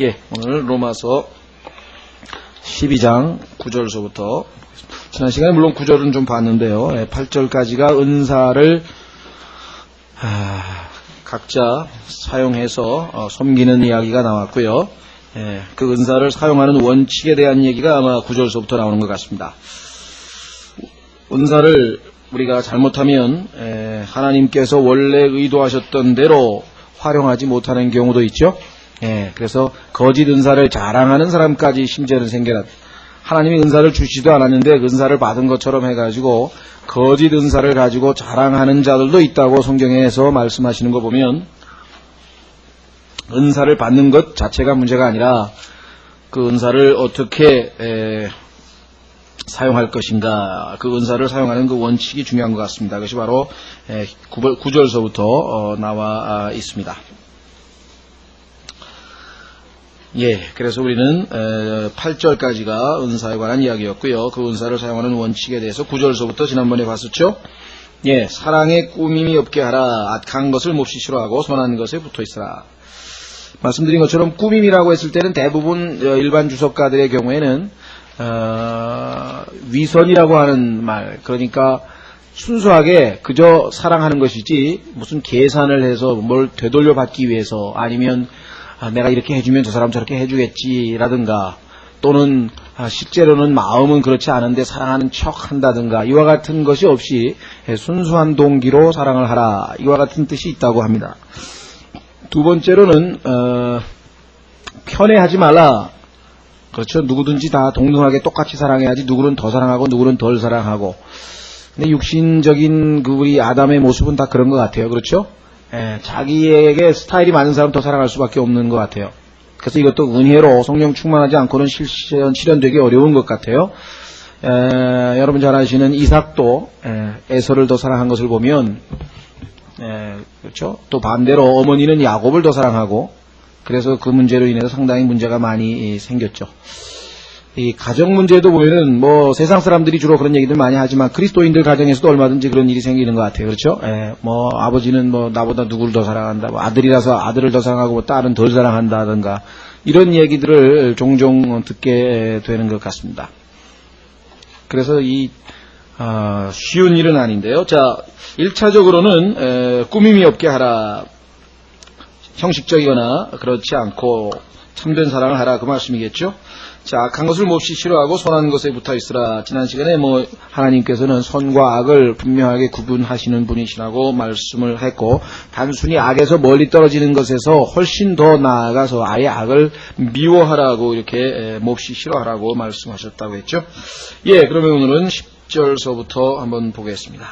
예, 오늘 로마서 12장 9절서부터 지난 시간에 물론 9절은 좀 봤는데요. 8절까지가 은사를 각자 사용해서 섬기는 이야기가 나왔고요. 그 은사를 사용하는 원칙에 대한 얘기가 아마 9절서부터 나오는 것 같습니다. 은사를 우리가 잘못하면 하나님께서 원래 의도하셨던 대로 활용하지 못하는 경우도 있죠. 그래서 거짓 은사를 자랑하는 사람까지 심지어는 생겨났. 하나님이 은사를 주시지도 않았는데 은사를 받은 것처럼 해가지고 거짓 은사를 가지고 자랑하는 자들도 있다고 성경에서 말씀하시는 거 보면 은사를 받는 것 자체가 문제가 아니라 그 은사를 어떻게 사용할 것인가, 그 은사를 사용하는 그 원칙이 중요한 것 같습니다. 그것이 바로 9절서부터 나와 있습니다. 그래서 우리는 8절까지가 은사에 관한 이야기였고요. 그 은사를 사용하는 원칙에 대해서 9절서부터 지난번에 봤었죠. 사랑에 꾸밈이 없게 하라. 악한 것을 몹시 싫어하고 선한 것에 붙어있으라. 말씀드린 것처럼 꾸밈이라고 했을 때는 대부분 일반 주석가들의 경우에는 위선이라고 하는 말, 그러니까 순수하게 그저 사랑하는 것이지 무슨 계산을 해서 뭘 되돌려 받기 위해서, 아니면 내가 이렇게 해주면 저 사람 저렇게 해주겠지라든가, 또는 실제로는 마음은 그렇지 않은데 사랑하는 척 한다든가, 이와 같은 것이 없이 순수한 동기로 사랑을 하라, 이와 같은 뜻이 있다고 합니다. 두 번째로는 편애하지 말라. 그렇죠. 누구든지 다 동등하게 똑같이 사랑해야지, 누구는 더 사랑하고 누구는 덜 사랑하고. 근데 육신적인 우리 아담의 모습은 다 그런 것 같아요. 그렇죠. 자기에게 스타일이 맞는 사람 더 사랑할 수밖에 없는 것 같아요. 그래서 이것도 은혜로 성령 충만하지 않고는 실현되기 어려운 것 같아요. 여러분 잘 아시는 이삭도 에서를 더 사랑한 것을 보면, 그렇죠. 또 반대로 어머니는 야곱을 더 사랑하고, 그래서 그 문제로 인해서 상당히 문제가 많이 생겼죠. 이 가정 문제도 보면은 세상 사람들이 주로 그런 얘기들 많이 하지만 그리스도인들 가정에서도 얼마든지 그런 일이 생기는 것 같아요. 그렇죠? 아버지는 나보다 누구를 더 사랑한다, 아들이라서 아들을 더 사랑하고 딸은 덜 사랑한다든가, 이런 얘기들을 종종 듣게 되는 것 같습니다. 그래서 쉬운 일은 아닌데요. 자, 1차적으로는 꾸밈이 없게 하라. 형식적이거나 그렇지 않고 참된 사랑을 하라, 그 말씀이겠죠. 자, 악한 것을 몹시 싫어하고 선한 것에 붙어있으라. 지난 시간에 하나님께서는 선과 악을 분명하게 구분하시는 분이시라고 말씀을 했고, 단순히 악에서 멀리 떨어지는 것에서 훨씬 더 나아가서 아예 악을 미워하라고, 이렇게 몹시 싫어하라고 말씀하셨다고 했죠. 그러면 오늘은 10절서부터 한번 보겠습니다.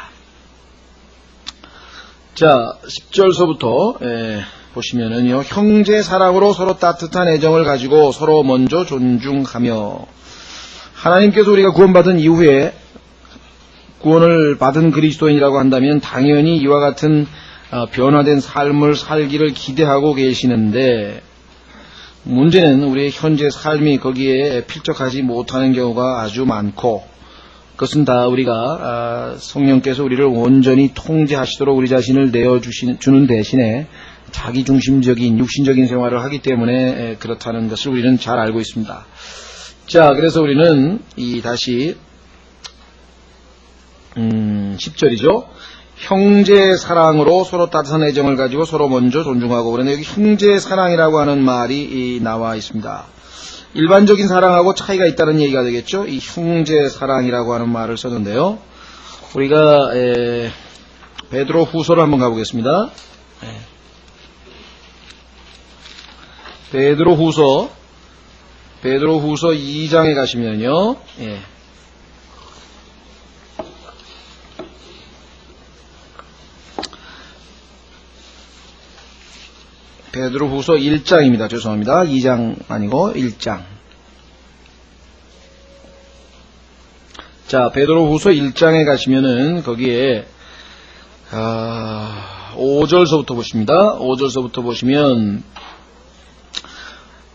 자, 10절서부터 보시면은요, 형제 사랑으로 서로 따뜻한 애정을 가지고 서로 먼저 존중하며. 하나님께서 우리가 구원받은 이후에 구원을 받은 그리스도인이라고 한다면 당연히 이와 같은 변화된 삶을 살기를 기대하고 계시는데, 문제는 우리의 현재 삶이 거기에 필적하지 못하는 경우가 아주 많고, 그것은 다 우리가 성령께서 우리를 온전히 통제하시도록 우리 자신을 내어주는 대신에 자기중심적인 육신적인 생활을 하기 때문에 그렇다는 것을 우리는 잘 알고 있습니다. 자, 그래서 우리는 다시 10절이죠. 형제 사랑으로 서로 따뜻한 애정을 가지고 서로 먼저 존중하고. 그런데 여기 형제 사랑이라고 하는 말이 나와 있습니다. 일반적인 사랑하고 차이가 있다는 얘기가 되겠죠. 이 형제 사랑이라고 하는 말을 썼는데요. 우리가 베드로 후서를 한번 가보겠습니다. 베드로 후서 2장에 가시면요. 베드로 후서 1장입니다. 죄송합니다. 2장 아니고 1장. 자, 베드로 후서 1장에 가시면은 거기에 5절서부터 보십니다. 5절서부터 보시면,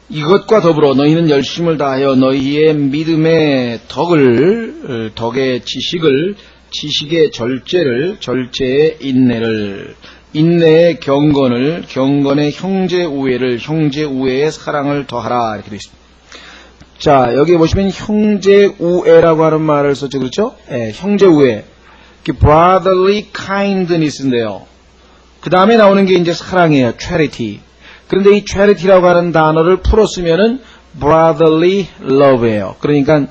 이것과 더불어 너희는 열심을 다하여 너희의 믿음의 덕의 지식을, 지식의 절제를, 절제의 인내를, 인내의 경건을, 경건의 형제 우애를, 형제 우애의 사랑을 더하라 이렇게 되어 있습니다. 자, 여기 보시면 형제 우애라고 하는 말을 썼죠, 그렇죠? 예, 형제 우애, brotherly kindness인데요. 그 다음에 나오는 게 이제 사랑이에요, charity. 그런데 이 charity라고 하는 단어를 풀었으면은 brotherly love예요. 그러니까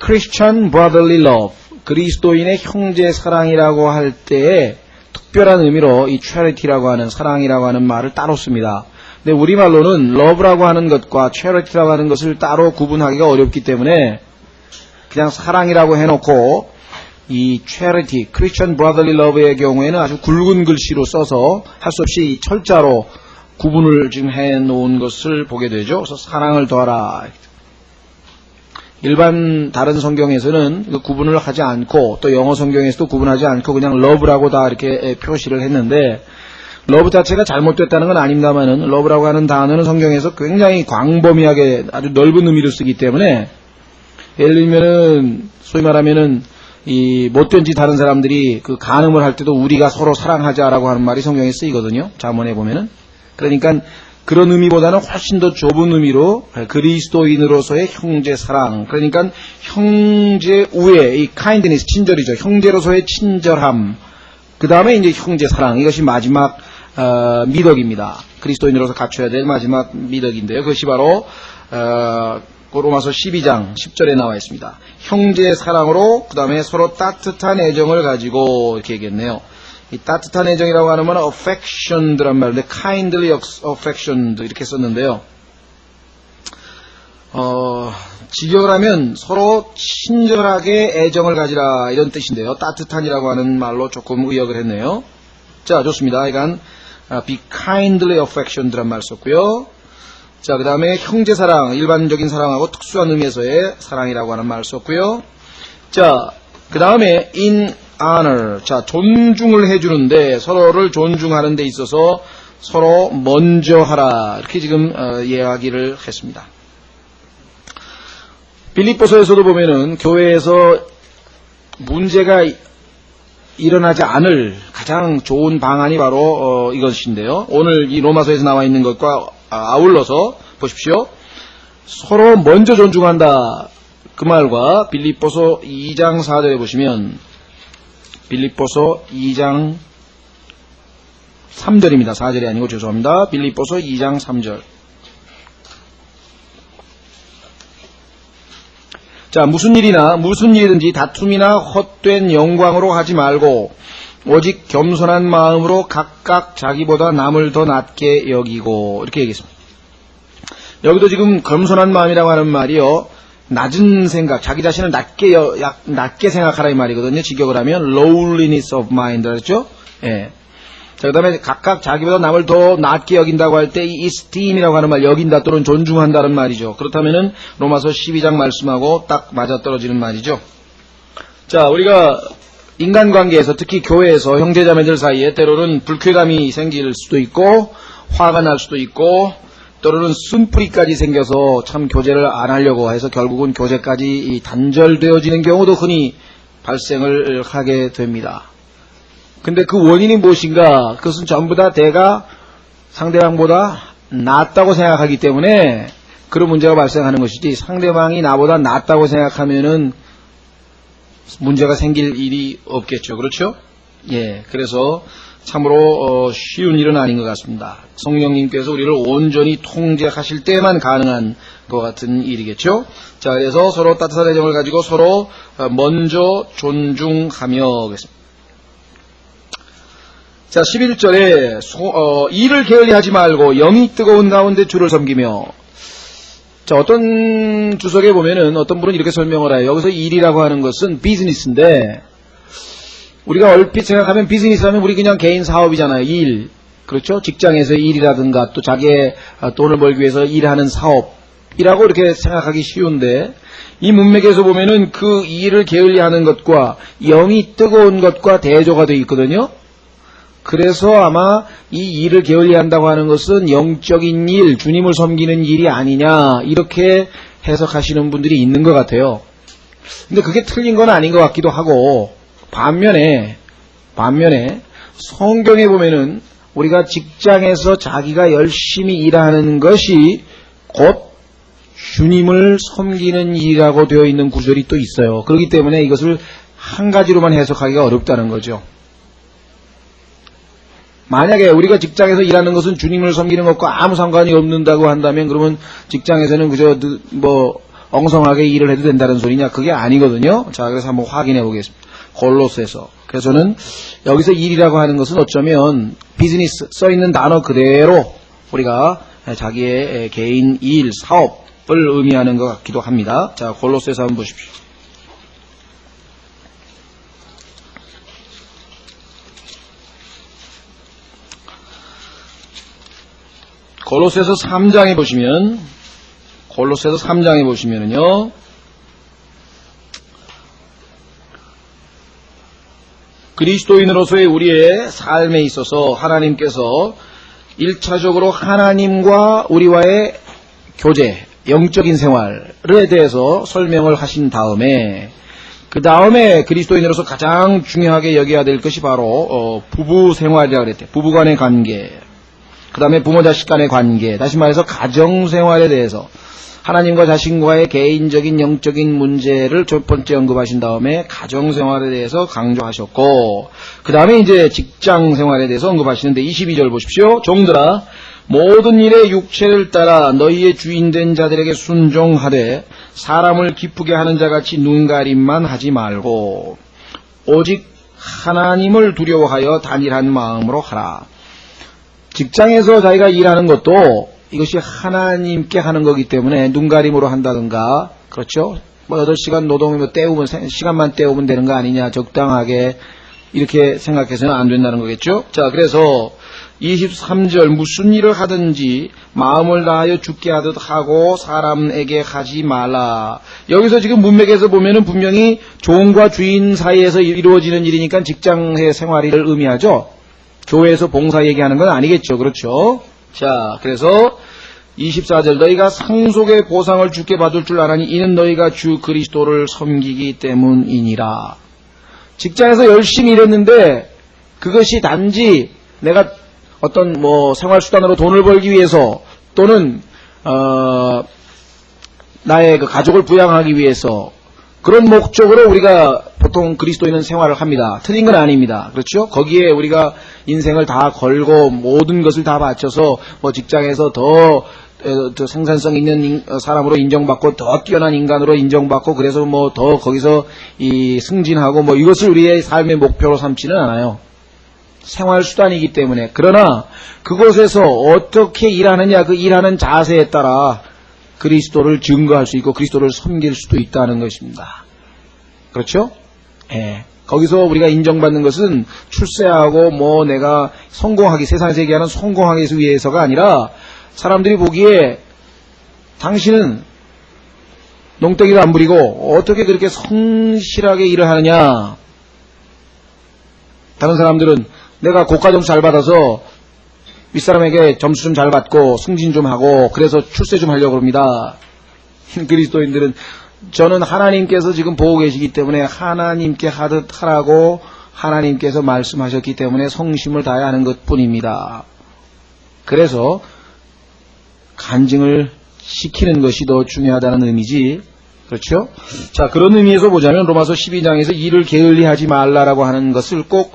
Christian brotherly love, 그리스도인의 형제 사랑이라고 할 때에 특별한 의미로 이 charity라고 하는, 사랑이라고 하는 말을 따로 씁니다. 근데 우리말로는 love라고 하는 것과 charity라고 하는 것을 따로 구분하기가 어렵기 때문에 그냥 사랑이라고 해놓고 이 charity, Christian brotherly love의 경우에는 아주 굵은 글씨로 써서 할 수 없이 철자로 구분을 지금 해놓은 것을 보게 되죠. 그래서 사랑을 더하라. 일반 다른 성경에서는 그 구분을 하지 않고, 또 영어 성경에서도 구분하지 않고 그냥 love라고 다 이렇게 표시를 했는데, love 자체가 잘못됐다는 건 아닙니다만은 love라고 하는 단어는 성경에서 굉장히 광범위하게 아주 넓은 의미를 쓰기 때문에, 예를 들면은 소위 말하면은 이 못된 짓 하는 사람들이 그 간음을 할 때도 우리가 서로 사랑하자라고 하는 말이 성경에 쓰이거든요. 잠언에 보면은. 그러니까 그런 의미보다는 훨씬 더 좁은 의미로 그리스도인으로서의 형제 사랑, 그러니까 형제 우애, 이 kindness, 친절이죠. 형제로서의 친절함, 그 다음에 이제 형제 사랑, 이것이 마지막 미덕입니다. 그리스도인으로서 갖춰야 될 마지막 미덕인데요. 그것이 바로 로마서 12장 10절에 나와 있습니다. 형제 사랑으로, 그 다음에 서로 따뜻한 애정을 가지고 이렇게 얘기했네요. 이 따뜻한 애정이라고 하는 건 affection드란 말인데 kindly affectioned 이렇게 썼는데요. 직역을 하면 서로 친절하게 애정을 가지라 이런 뜻인데요. 따뜻한이라고 하는 말로 조금 의역을 했네요. 자, 좋습니다. 그러니까 be kindly affectioned란 말 썼고요. 자, 그 다음에 형제사랑, 일반적인 사랑하고 특수한 의미에서의 사랑이라고 하는 말 썼고요. 자, 그 다음에 in honor, 자, 존중을 해주는데, 서로를 존중하는 데 있어서 서로 먼저 하라, 이렇게 지금 이야기를 했습니다. 빌립보서에서도 보면은 교회에서 문제가 일어나지 않을 가장 좋은 방안이 바로 이것인데요. 오늘 이 로마서에서 나와 있는 것과 아울러서 보십시오. 서로 먼저 존중한다, 그 말과 빌립보서 2장 4절에 보시면, 빌립보서 2장 3절입니다. 4절이 아니고 죄송합니다. 빌립보서 2장 3절. 자, 무슨 일이든지 다툼이나 헛된 영광으로 하지 말고 오직 겸손한 마음으로 각각 자기보다 남을 더 낮게 여기고, 이렇게 얘기했습니다. 여기도 지금 겸손한 마음이라고 하는 말이요, 낮은 생각, 자기 자신을 낮게 생각하라 이 말이거든요. 직역을 하면 lowliness of mind, 그렇죠? 예. 자, 그 다음에 각각 자기보다 남을 더 낮게 여긴다고 할 때 이 esteem이라고 하는 말, 여긴다 또는 존중한다는 말이죠. 그렇다면은 로마서 12장 말씀하고 딱 맞아떨어지는 말이죠. 자, 우리가 인간관계에서, 특히 교회에서 형제자매들 사이에 때로는 불쾌감이 생길 수도 있고 화가 날 수도 있고 때로는 쓴뿌리까지 생겨서 참 교제를 안 하려고 해서 결국은 교제까지 단절되어지는 경우도 흔히 발생을 하게 됩니다. 근데 그 원인이 무엇인가? 그것은 전부 다 내가 상대방보다 낫다고 생각하기 때문에 그런 문제가 발생하는 것이지, 상대방이 나보다 낫다고 생각하면은 문제가 생길 일이 없겠죠. 그렇죠? 예. 그래서 참으로 쉬운 일은 아닌 것 같습니다. 성령님께서 우리를 온전히 통제하실 때만 가능한 것 같은 일이겠죠. 자, 그래서 서로 따뜻한 애정을 가지고 서로 먼저 존중하며 그랬습니다. 자, 11절에 일을 게을리하지 말고 영이 뜨거운 가운데 주를 섬기며. 자, 어떤 주석에 보면은 어떤 분은 이렇게 설명을 해요. 여기서 일이라고 하는 것은 비즈니스인데, 우리가 얼핏 생각하면 비즈니스 하면 우리 그냥 개인 사업이잖아요. 일. 그렇죠? 직장에서의 일이라든가 또 자기의 돈을 벌기 위해서 일하는 사업이라고 이렇게 생각하기 쉬운데, 이 문맥에서 보면은 그 일을 게을리하는 것과 영이 뜨거운 것과 대조가 되어 있거든요. 그래서 아마 이 일을 게을리한다고 하는 것은 영적인 일, 주님을 섬기는 일이 아니냐, 이렇게 해석하시는 분들이 있는 것 같아요. 근데 그게 틀린 건 아닌 것 같기도 하고, 반면에 성경에 보면은 우리가 직장에서 자기가 열심히 일하는 것이 곧 주님을 섬기는 일이라고 되어 있는 구절이 또 있어요. 그렇기 때문에 이것을 한 가지로만 해석하기가 어렵다는 거죠. 만약에 우리가 직장에서 일하는 것은 주님을 섬기는 것과 아무 상관이 없는다고 한다면 그러면 직장에서는 그저 엉성하게 일을 해도 된다는 소리냐? 그게 아니거든요. 자, 그래서 한번 확인해 보겠습니다. 골로새서. 그래서 저는 여기서 일이라고 하는 것은 어쩌면 비즈니스 써있는 단어 그대로 우리가 자기의 개인 일, 사업을 의미하는 것 같기도 합니다. 자, 골로새서 한번 보십시오. 골로새서 3장에 보시면은요, 그리스도인으로서의 우리의 삶에 있어서 하나님께서 1차적으로 하나님과 우리와의 교제, 영적인 생활에 대해서 설명을 하신 다음에 그 다음에 그리스도인으로서 가장 중요하게 여겨야 될 것이 바로 부부 생활이라고 그랬대요. 부부간의 관계, 그 다음에 부모 자식 간의 관계, 다시 말해서 가정생활에 대해서 하나님과 자신과의 개인적인 영적인 문제를 첫 번째 언급하신 다음에 가정생활에 대해서 강조하셨고, 그 다음에 이제 직장생활에 대해서 언급하시는데 22절 보십시오. 종들아, 모든 일에 육체를 따라 너희의 주인된 자들에게 순종하되 사람을 기쁘게 하는 자같이 눈가림만 하지 말고 오직 하나님을 두려워하여 단일한 마음으로 하라. 직장에서 자기가 일하는 것도 이것이 하나님께 하는 거기 때문에 눈가림으로 한다든가, 그렇죠? 8시간 노동이면 때우면, 시간만 때우면 되는 거 아니냐, 적당하게 이렇게 생각해서는 안 된다는 거겠죠? 자, 그래서 23절, 무슨 일을 하든지 마음을 다하여 죽게 하듯 하고 사람에게 하지 말라. 여기서 지금 문맥에서 보면은 분명히 종과 주인 사이에서 이루어지는 일이니까 직장의 생활을 의미하죠? 교회에서 봉사 얘기하는 건 아니겠죠. 그렇죠? 자, 그래서 24절, 너희가 상속의 보상을 주께 받을 줄 아나니 이는 너희가 주 그리스도를 섬기기 때문이니라. 직장에서 열심히 일했는데 그것이 단지 내가 어떤 생활수단으로 돈을 벌기 위해서 또는 나의 그 가족을 부양하기 위해서 그런 목적으로 우리가 보통 그리스도인은 생활을 합니다. 틀린 건 아닙니다. 그렇죠? 거기에 우리가 인생을 다 걸고 모든 것을 다 바쳐서 직장에서 더 생산성 있는 사람으로 인정받고 더 뛰어난 인간으로 인정받고 그래서 더 거기서 승진하고 이것을 우리의 삶의 목표로 삼지는 않아요. 생활수단이기 때문에. 그러나 그곳에서 어떻게 일하느냐, 그 일하는 자세에 따라 그리스도를 증거할 수 있고 그리스도를 섬길 수도 있다는 것입니다. 그렇죠? 예. 거기서 우리가 인정받는 것은 출세하고 내가 성공하기, 세상에서 얘기하는 성공하기 위해서가 아니라 사람들이 보기에 당신은 농땡이도 안 부리고 어떻게 그렇게 성실하게 일을 하느냐. 다른 사람들은 내가 고가 점수 잘 받아서 윗사람에게 점수 좀 잘 받고 승진 좀 하고 그래서 출세 좀 하려고 합니다. 그리스도인들은 저는 하나님께서 지금 보고 계시기 때문에 하나님께 하듯 하라고 하나님께서 말씀하셨기 때문에 성심을 다해야 하는 것뿐입니다. 그래서 간증을 시키는 것이 더 중요하다는 의미지. 그렇죠? 자, 그런 의미에서 보자면 로마서 12장에서 일을 게을리하지 말라라고 하는 것을 꼭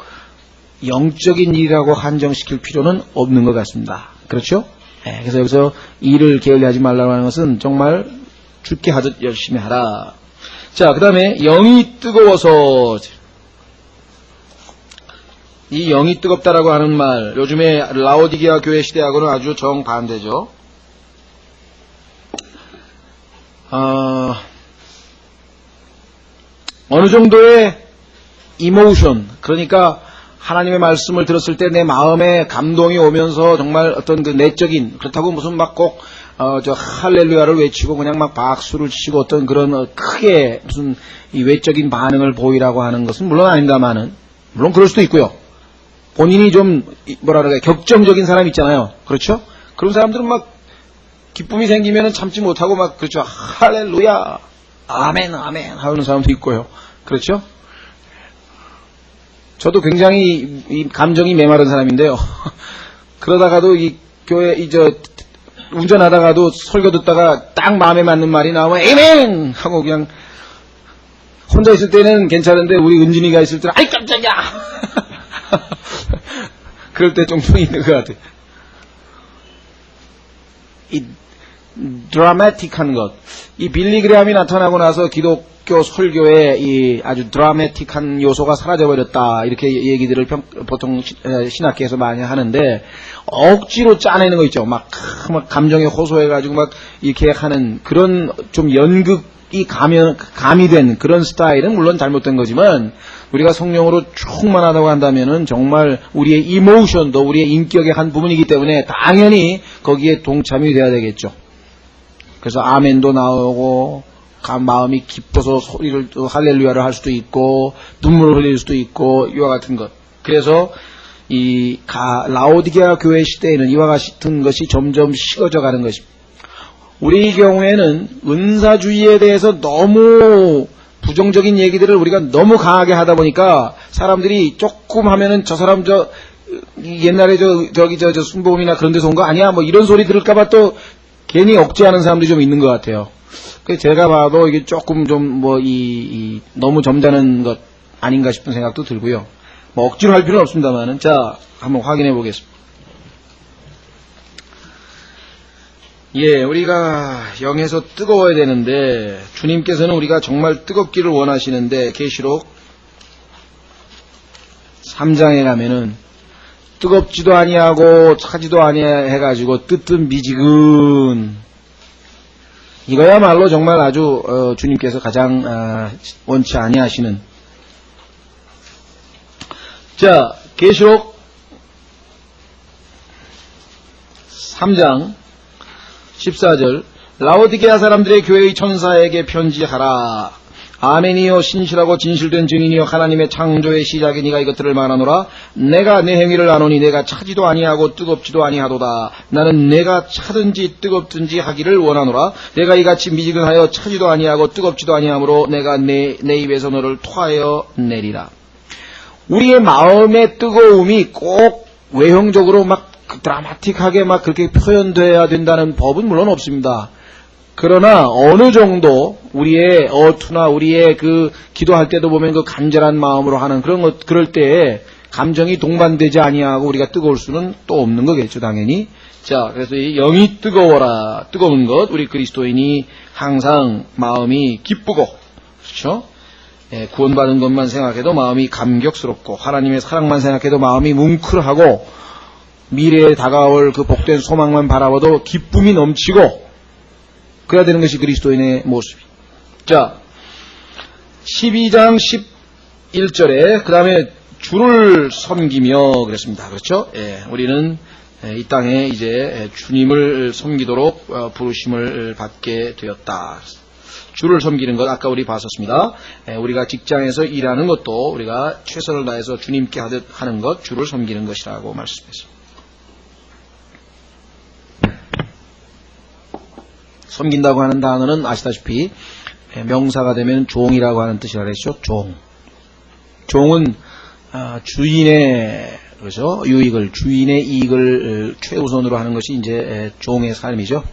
영적인 일이라고 한정시킬 필요는 없는 것 같습니다. 그렇죠? 네, 그래서 여기서 일을 게을리하지 말라고 하는 것은 정말 죽게 하듯 열심히 하라. 자, 그 다음에 영이 뜨거워서, 이 영이 뜨겁다라고 하는 말, 요즘에 라오디게아 교회 시대하고는 아주 정반대죠. 어느 정도의 이모션, 그러니까 하나님의 말씀을 들었을 때 내 마음에 감동이 오면서 정말 어떤 그 내적인, 그렇다고 무슨 막 꼭 할렐루야를 외치고 그냥 막 박수를 치고 어떤 그런 크게 무슨 이 외적인 반응을 보이라고 하는 것은 물론 아닙니다만은, 물론 그럴 수도 있고요. 본인이 좀 격정적인 사람 있잖아요. 그렇죠? 그런 사람들은 막 기쁨이 생기면은 참지 못하고 막 그렇죠. 할렐루야, 아멘, 아멘 하는 사람도 있고요. 그렇죠? 저도 굉장히 이 감정이 메마른 사람인데요. 그러다가도 이 교회 운전하다가도 설교 듣다가 딱 마음에 맞는 말이 나오면 에이멘 하고 그냥 혼자 있을 때는 괜찮은데 우리 은진이가 있을 때는 아이 깜짝이야. 그럴 때 종종 있는 것 같아요. 이 드라마틱한 것, 이 빌리그레함이 나타나고 나서 기독교 설교에 이 아주 드라마틱한 요소가 사라져버렸다 이렇게 얘기들을 보통 신학계에서 많이 하는데 억지로 짜내는 거 있죠. 막 감정에 호소해가지고 막 이렇게 하는 그런 좀 연극이 가미된 그런 스타일은 물론 잘못된 거지만 우리가 성령으로 충만하다고 한다면은 정말 우리의 이모션도 우리의 인격의 한 부분이기 때문에 당연히 거기에 동참이 돼야 되겠죠. 그래서 아멘도 나오고 마음이 기뻐서 소리를 할렐루야를 할 수도 있고 눈물을 흘릴 수도 있고 이와 같은 것. 그래서 이 라오디게아 교회 시대에는 이와 같은 것이 점점 식어져 가는 것입니다. 우리 경우에는 은사주의에 대해서 너무 부정적인 얘기들을 우리가 너무 강하게 하다 보니까 사람들이 조금 하면은 저 사람 옛날에 저기 순복음이나 그런 데서 온 거 아니야? 뭐 이런 소리 들을까봐 또 괜히 억제하는 사람들이 좀 있는 것 같아요. 그래서 제가 봐도 이게 조금 좀 너무 점잖은 것 아닌가 싶은 생각도 들고요. 뭐 억지로 할 필요는 없습니다만은. 자, 한번 확인해 보겠습니다. 예, 우리가 영에서 뜨거워야 되는데 주님께서는 우리가 정말 뜨겁기를 원하시는데 계시록 3장에 가면은 뜨겁지도 아니하고 차지도 아니해가지고 뜨뜻미지근 이거야말로 정말 아주 주님께서 가장 원치 아니하시는. 자, 계시록 3장 14절 라오디게아 사람들의 교회의 천사에게 편지하라. 아멘이요 신실하고 진실된 증인이요 하나님의 창조의 시작에 네가 이것들을 말하노라. 내가 내 행위를 아노니 내가 차지도 아니하고 뜨겁지도 아니하도다. 나는 내가 차든지 뜨겁든지 하기를 원하노라. 내가 이같이 미지근하여 차지도 아니하고 뜨겁지도 아니하므로 내가 내 입에서 너를 토하여 내리라. 우리의 마음의 뜨거움이 꼭 외형적으로 막 드라마틱하게 막 그렇게 표현돼야 된다는 법은 물론 없습니다. 그러나 어느 정도 우리의 어투나 우리의 그 기도할 때도 보면 그 간절한 마음으로 하는 그런 것, 그럴 때에 감정이 동반되지 아니하고 우리가 뜨거울 수는 또 없는 거겠죠, 당연히. 자, 그래서 이 영이 뜨거워라. 뜨거운 것, 우리 그리스도인이 항상 마음이 기쁘고, 그렇죠? 예, 구원받은 것만 생각해도 마음이 감격스럽고, 하나님의 사랑만 생각해도 마음이 뭉클하고, 미래에 다가올 그 복된 소망만 바라봐도 기쁨이 넘치고, 그래야 되는 것이 그리스도인의 모습이. 자, 12장 11절에 그 다음에 주를 섬기며 그랬습니다. 그렇죠? 예, 우리는 이 땅에 이제 주님을 섬기도록 부르심을 받게 되었다. 주를 섬기는 것 아까 우리 봤었습니다. 우리가 직장에서 일하는 것도 우리가 최선을 다해서 주님께 하듯 하는 것, 주를 섬기는 것이라고 말씀했습니다. 섬긴다고 하는 단어는 아시다시피 명사가 되면 종이라고 하는 뜻이라 그랬죠. 종은 주인의 그렇죠? 주인의 이익을 최우선으로 하는 것이 이제 종의 삶이죠.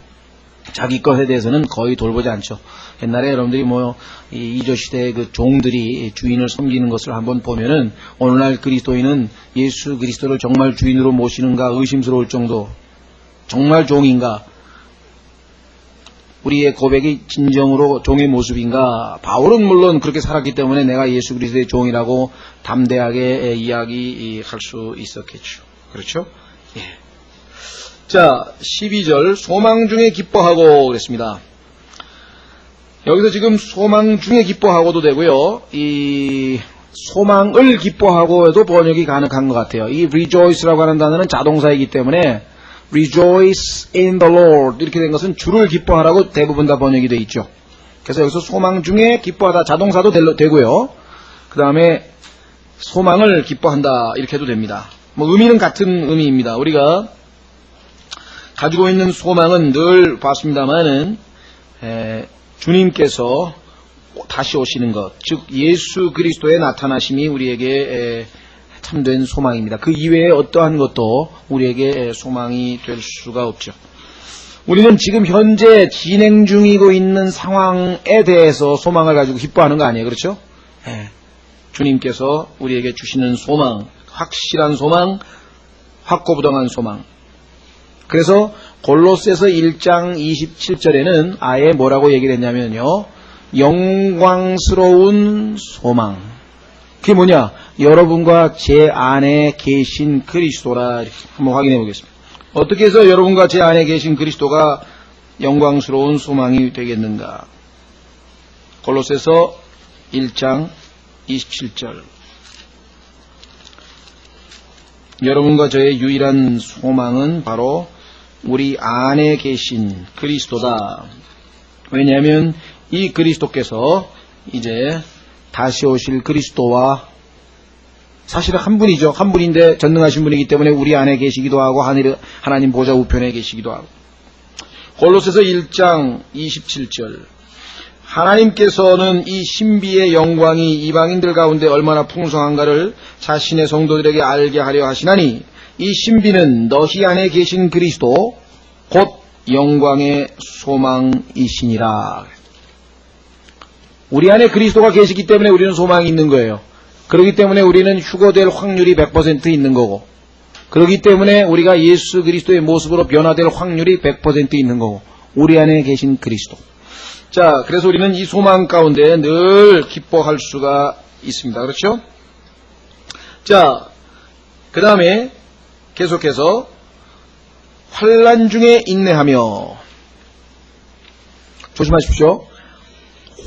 자기 것에 대해서는 거의 돌보지 않죠. 옛날에 여러분들이 이조 시대의 그 종들이 주인을 섬기는 것을 한번 보면은 오늘날 그리스도인은 예수 그리스도를 정말 주인으로 모시는가 의심스러울 정도. 정말 종인가? 우리의 고백이 진정으로 종의 모습인가? 바울은 물론 그렇게 살았기 때문에 내가 예수 그리스도의 종이라고 담대하게 이야기할 수 있었겠죠. 그렇죠? 예. 자, 12절 소망 중에 기뻐하고 그랬습니다. 여기서 지금 소망 중에 기뻐하고도 되고요. 이 소망을 기뻐하고에도 번역이 가능한 것 같아요. 이 rejoice라고 하는 단어는 자동사이기 때문에 rejoice in the Lord 이렇게 된 것은 주를 기뻐하라고 대부분 다 번역이 되어 있죠. 그래서 여기서 소망 중에 기뻐하다 자동사도 되고요. 그 다음에 소망을 기뻐한다 이렇게 해도 됩니다. 의미는 같은 의미입니다. 우리가 가지고 있는 소망은 늘 봤습니다만은 주님께서 다시 오시는 것, 즉 예수 그리스도의 나타나심이 우리에게 참된 소망입니다. 그 이외에 어떠한 것도 우리에게 소망이 될 수가 없죠. 우리는 지금 현재 진행 중이고 있는 상황에 대해서 소망을 가지고 기뻐하는 거 아니에요. 그렇죠? 네. 주님께서 우리에게 주시는 소망, 확실한 소망, 확고부동한 소망. 그래서 골로새서 1장 27절에는 아예 뭐라고 얘기를 했냐면요. 영광스러운 소망. 그게 뭐냐? 여러분과 제 안에 계신 그리스도라. 한번 확인해 보겠습니다. 어떻게 해서 여러분과 제 안에 계신 그리스도가 영광스러운 소망이 되겠는가? 골로새서 1장 27절. 여러분과 저의 유일한 소망은 바로 우리 안에 계신 그리스도다. 왜냐하면 이 그리스도께서 이제 다시 오실 그리스도와 사실은 한 분이죠. 한 분인데 전능하신 분이기 때문에 우리 안에 계시기도 하고 하나님 보좌 우편에 계시기도 하고. 골로새서 1장 27절. 하나님께서는 이 신비의 영광이 이방인들 가운데 얼마나 풍성한가를 자신의 성도들에게 알게 하려 하시나니 이 신비는 너희 안에 계신 그리스도 곧 영광의 소망이시니라. 우리 안에 그리스도가 계시기 때문에 우리는 소망이 있는 거예요. 그렇기 때문에 우리는 휴거될 확률이 100% 있는 거고, 그렇기 때문에 우리가 예수 그리스도의 모습으로 변화될 확률이 100% 있는 거고, 우리 안에 계신 그리스도. 자, 그래서 우리는 이 소망 가운데 늘 기뻐할 수가 있습니다. 그렇죠? 자, 그 다음에 계속해서 환난 중에 인내하며. 조심하십시오.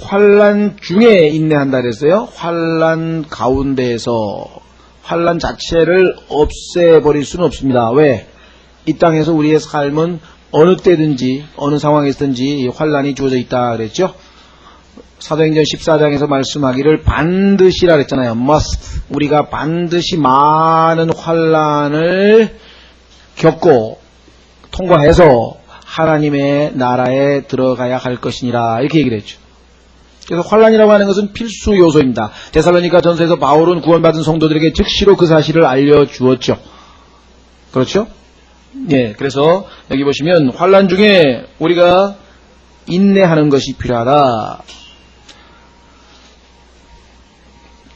환난 중에 인내한다 그랬어요. 환난 가운데에서. 환난 자체를 없애버릴 수는 없습니다. 왜? 이 땅에서 우리의 삶은 어느 때든지 어느 상황에서든지 환난이 주어져 있다 그랬죠. 사도행전 14장에서 말씀하기를 반드시라 그랬잖아요. must. 우리가 반드시 많은 환난을 겪고 통과해서 하나님의 나라에 들어가야 할 것이니라 이렇게 얘기를 했죠. 그래서 환난이라고 하는 것은 필수 요소입니다. 데살로니가 전서에서 바울은 구원받은 성도들에게 즉시로 그 사실을 알려주었죠. 그렇죠? 예, 그래서 여기 보시면 환난 중에 우리가 인내하는 것이 필요하다.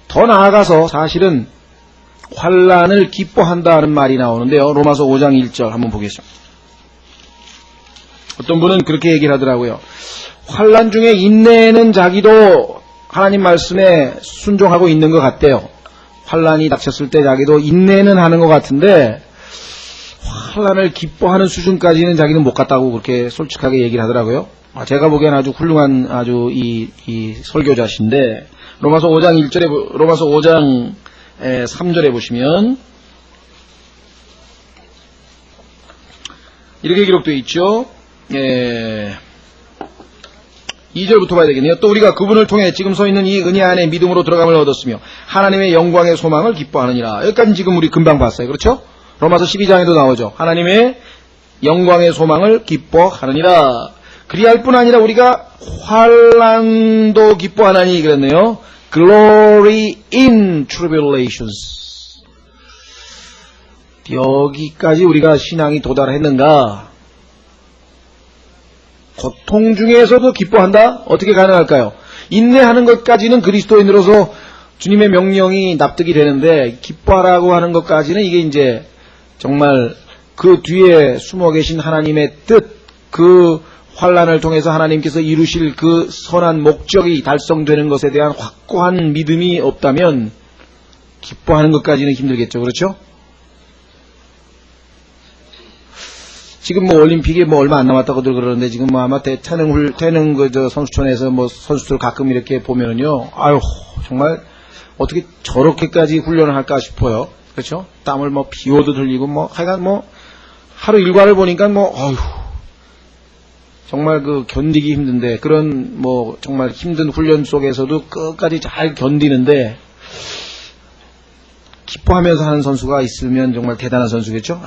더 나아가서 사실은 환난을 기뻐한다는 말이 나오는데요. 로마서 5장 1절 한번 보겠습니다. 어떤 분은 그렇게 얘기를 하더라고요. 환난 중에 인내는 자기도 하나님 말씀에 순종하고 있는 것 같대요. 환난이 닥쳤을 때 자기도 인내는 하는 것 같은데 환난을 기뻐하는 수준까지는 자기는 못 갔다고 그렇게 솔직하게 얘기를 하더라고요. 제가 보기엔 아주 훌륭한 아주 이 설교자신데 로마서 5장 1절에 로마서 5장 3절에 보시면 이렇게 기록되어 있죠. 2절부터 봐야 되겠네요. 또 우리가 그분을 통해 지금 서 있는 이 은혜 안에 믿음으로 들어감을 얻었으며 하나님의 영광의 소망을 기뻐하느니라. 여기까지 지금 우리 금방 봤어요. 그렇죠? 로마서 12장에도 나오죠. 하나님의 영광의 소망을 기뻐하느니라. 그리할 뿐 아니라 우리가 환난도 기뻐하나니 그랬네요. Glory in tribulations. 여기까지 우리가 신앙이 도달했는가? 고통 중에서도 기뻐한다? 어떻게 가능할까요? 인내하는 것까지는 그리스도인으로서 주님의 명령이 납득이 되는데 기뻐하라고 하는 것까지는 이게 이제 정말 그 뒤에 숨어 계신 하나님의 뜻, 그 환난을 통해서 하나님께서 이루실 그 선한 목적이 달성되는 것에 대한 확고한 믿음이 없다면 기뻐하는 것까지는 힘들겠죠. 그렇죠? 지금 뭐 올림픽에 뭐 얼마 안 남았다고들 그러는데 지금 뭐 아마 태능 선수촌에서 뭐 선수들 가끔 이렇게 보면은요, 아유 정말 어떻게 저렇게까지 훈련을 할까 싶어요. 그렇죠? 땀을 뭐 비오도 흘리고 뭐 하여간 뭐 하루 일과를 보니까 뭐 어휴 정말 그 견디기 힘든데 그런 뭐 정말 힘든 훈련 속에서도 끝까지 잘 견디는데 기뻐하면서 하는 선수가 있으면 정말 대단한 선수겠죠?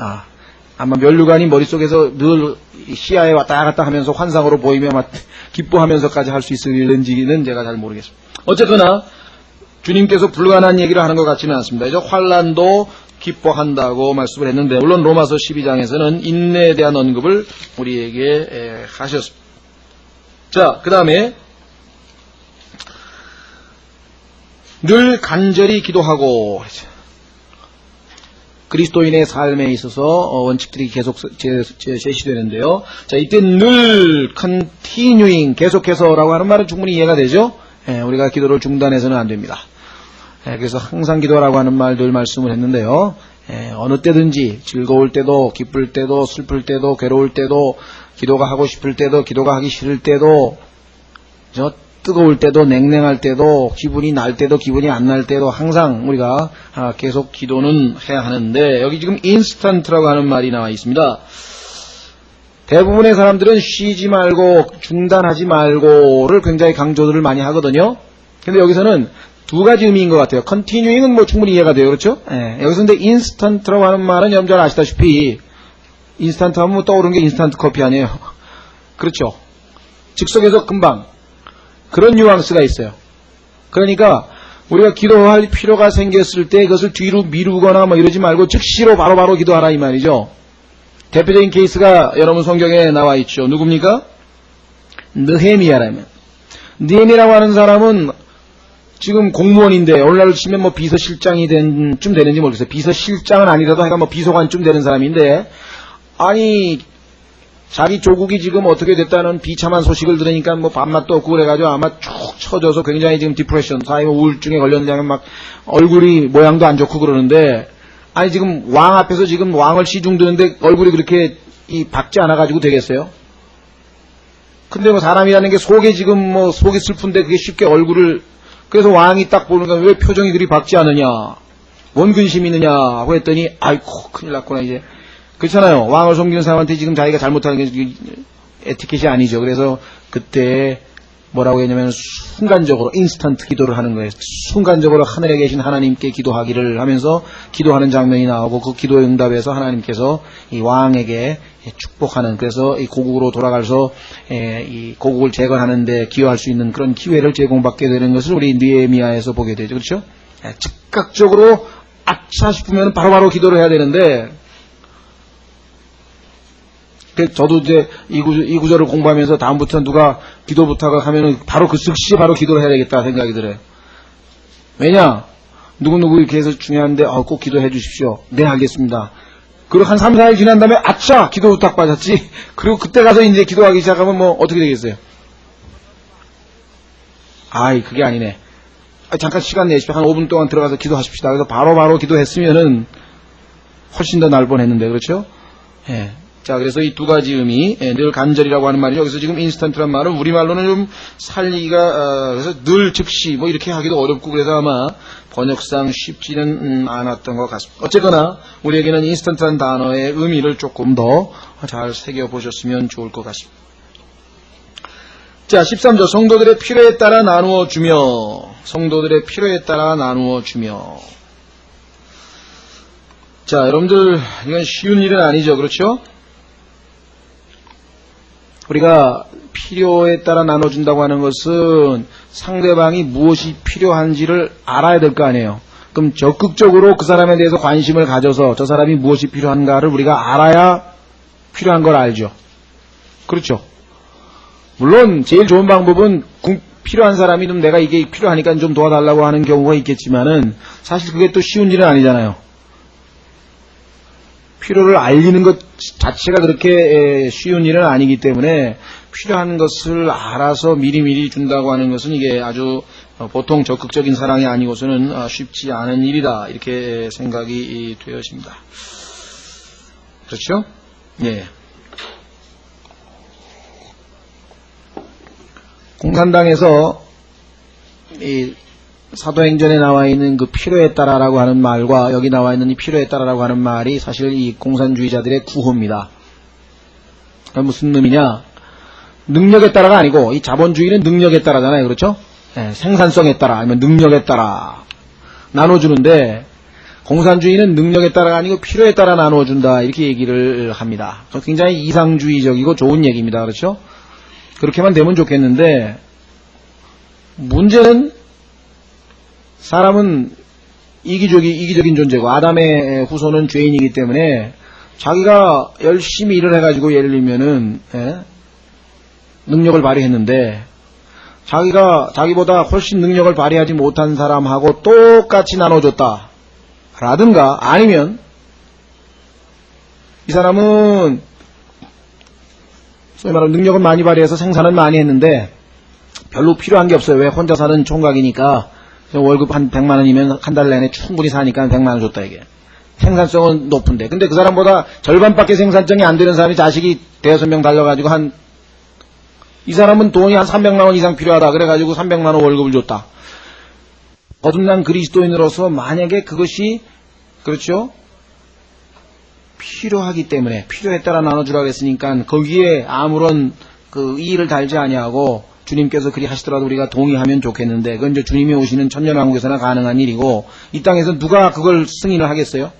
아마 면류관이 머릿속에서 늘 시야에 왔다 갔다 하면서 환상으로 보이며 막 기뻐하면서까지 할 수 있을는지는 제가 잘 모르겠습니다. 어쨌거나 주님께서 불가능한 얘기를 하는 것 같지는 않습니다. 이제 환난도 기뻐한다고 말씀을 했는데, 물론 로마서 12장에서는 인내에 대한 언급을 우리에게 하셨습니다. 자, 그 다음에 늘 간절히 기도하고, 그리스도인의 삶에 있어서 원칙들이 계속 제시되는데요. 자, 이때 늘 continuing, 계속해서라고 하는 말은 충분히 이해가 되죠? 우리가 기도를 중단해서는 안 됩니다. 그래서 항상 기도라고 하는 말 늘 말씀을 했는데요. 어느 때든지 즐거울 때도 기쁠 때도 슬플 때도 괴로울 때도 기도가 하고 싶을 때도 기도가 하기 싫을 때도 뜨거울 때도 냉랭할 때도 기분이 날 때도 기분이 안 날 때도 항상 우리가 계속 기도는 해야 하는데, 여기 지금 인스턴트라고 하는 말이 나와 있습니다. 대부분의 사람들은 쉬지 말고 중단하지 말고를 굉장히 강조를 많이 하거든요. 근데 여기서는 두 가지 의미인 것 같아요. continuing은 뭐 충분히 이해가 돼요. 그렇죠? 여기서 근데 인스턴트라고 하는 말은 여러분 잘 아시다시피, 인스턴트 하면 떠오르는 게 인스턴트 커피 아니에요. 그렇죠? 즉석에서 금방, 그런 뉘앙스가 있어요. 그러니까 우리가 기도할 필요가 생겼을 때 그것을 뒤로 미루거나 뭐 이러지 말고 즉시로 바로바로 기도하라 이 말이죠. 대표적인 케이스가 여러분 성경에 나와 있죠. 누굽니까? 느헤미야라면. 느헤미야라고 하는 사람은 지금 공무원인데, 오늘날로 치면 뭐 비서실장이 좀 되는지 모르겠어요. 비서실장은 아니라도 하여간 뭐 비서관쯤 되는 사람인데, 아니 자기 조국이 지금 어떻게 됐다는 비참한 소식을 들으니까 뭐 밥맛도 없고 그래가지고 아마 쭉 처져서 굉장히 지금 디프레션, 사회 우울증에 걸렸는데 막 얼굴이 모양도 안 좋고 그러는데, 아니 지금 왕 앞에서 지금 왕을 시중드는데 얼굴이 그렇게 밝지 않아가지고 되겠어요? 근데 뭐 사람이라는 게 속에 지금 뭐 속이 슬픈데 그게 쉽게 얼굴을, 그래서 왕이 딱 보니까 왜 표정이 그리 밝지 않느냐, 뭔 근심이 있느냐 하고 했더니 아이고 큰일 났구나 이제. 그렇잖아요. 왕을 섬기는 사람한테 지금 자기가 잘못하는 게 에티켓이 아니죠. 그래서 그때 뭐라고 했냐면 순간적으로 인스턴트 기도를 하는 거예요. 순간적으로 하늘에 계신 하나님께 기도하기를 하면서 기도하는 장면이 나오고, 그 기도의 응답에서 하나님께서 이 왕에게 축복하는, 그래서 이 고국으로 돌아가서 이 고국을 재건하는데 기여할 수 있는 그런 기회를 제공받게 되는 것을 우리 느헤미야에서 보게 되죠. 그렇죠? 즉각적으로 아차 싶으면 바로바로 기도를 해야 되는데, 저도 이제 이 구절을 공부하면서 다음부터 누가 기도 부탁을 하면은 바로 그 즉시 바로 기도를 해야 되겠다 생각이 들어요. 왜냐? 누구누구 이렇게 해서 중요한데, 꼭 기도해 주십시오. 네, 알겠습니다. 그리고 한 3, 4일 지난 다음에, 아차! 기도 부탁 받았지? 그리고 그때 가서 이제 기도하기 시작하면 뭐 어떻게 되겠어요? 그게 아니네. 잠깐 시간 내십시오. 한 5분 동안 들어가서 기도하십시다. 그래서 바로바로 기도했으면은 훨씬 더 날 뻔했는데, 그렇죠? 예. 자, 그래서 이 두 가지 의미, 늘 간절이라고 하는 말이죠. 여기서 지금 인스턴트란 말은 우리말로는 좀 살리기가, 그래서 늘 즉시 뭐 이렇게 하기도 어렵고, 그래서 아마 번역상 쉽지는 않았던 것 같습니다. 어쨌거나 우리에게는 인스턴트란 단어의 의미를 조금 더 잘 새겨보셨으면 좋을 것 같습니다. 자, 13절. 성도들의 필요에 따라 나누어 주며, 성도들의 필요에 따라 나누어 주며. 자, 여러분들 이건 쉬운 일은 아니죠. 그렇죠? 우리가 필요에 따라 나눠준다고 하는 것은 상대방이 무엇이 필요한지를 알아야 될 거 아니에요. 그럼 적극적으로 그 사람에 대해서 관심을 가져서 저 사람이 무엇이 필요한가를 우리가 알아야 필요한 걸 알죠. 그렇죠. 물론 제일 좋은 방법은 필요한 사람이 좀 내가 이게 필요하니까 좀 도와달라고 하는 경우가 있겠지만은, 사실 그게 또 쉬운 일은 아니잖아요. 필요를 알리는 것 자체가 그렇게 쉬운 일은 아니기 때문에, 필요한 것을 알아서 미리미리 준다고 하는 것은 이게 아주 보통 적극적인 사랑이 아니고서는 쉽지 않은 일이다, 이렇게 생각이 되어집니다. 그렇죠? 예. 공산당에서 이 사도행전에 나와 있는 그 필요에 따라라고 하는 말과 여기 나와 있는 이 필요에 따라라고 하는 말이 사실 이 공산주의자들의 구호입니다. 무슨 의미냐? 능력에 따라가 아니고, 이 자본주의는 능력에 따라잖아요. 그렇죠? 네, 생산성에 따라 아니면 능력에 따라 나눠주는데, 공산주의는 능력에 따라가 아니고 필요에 따라 나눠준다, 이렇게 얘기를 합니다. 굉장히 이상주의적이고 좋은 얘기입니다. 그렇죠? 그렇게만 되면 좋겠는데, 문제는 사람은 이기적인 존재고 아담의 후손은 죄인이기 때문에 자기가 열심히 일을 해가지고 예를 들면은 능력을 발휘했는데 자기보다 훨씬 능력을 발휘하지 못한 사람하고 똑같이 나눠줬다 라든가 아니면 이 사람은 소위 말하는 능력은 많이 발휘해서 생산은 많이 했는데 별로 필요한 게 없어요. 왜? 혼자 사는 총각이니까 월급 한 100만 원이면 한 달 내내 충분히 사니까 100만 원 줬다 이게. 생산성은 높은데. 근데 그 사람보다 절반밖에 생산성이 안 되는 사람이 자식이 대여섯 명 달려가지고 이 사람은 돈이 한 300만 원 이상 필요하다. 그래가지고 300만 원 월급을 줬다. 거듭난 그리스도인으로서 만약에 그것이 그렇죠? 필요하기 때문에 필요했다라 나눠주라고 했으니까 거기에 아무런 그 이의를 달지 아니하고 주님께서 그리 하시더라도 우리가 동의하면 좋겠는데 그건 이제 주님이 오시는 천년왕국에서나 가능한 일이고 이 땅에서 누가 그걸 승인을 하겠어요?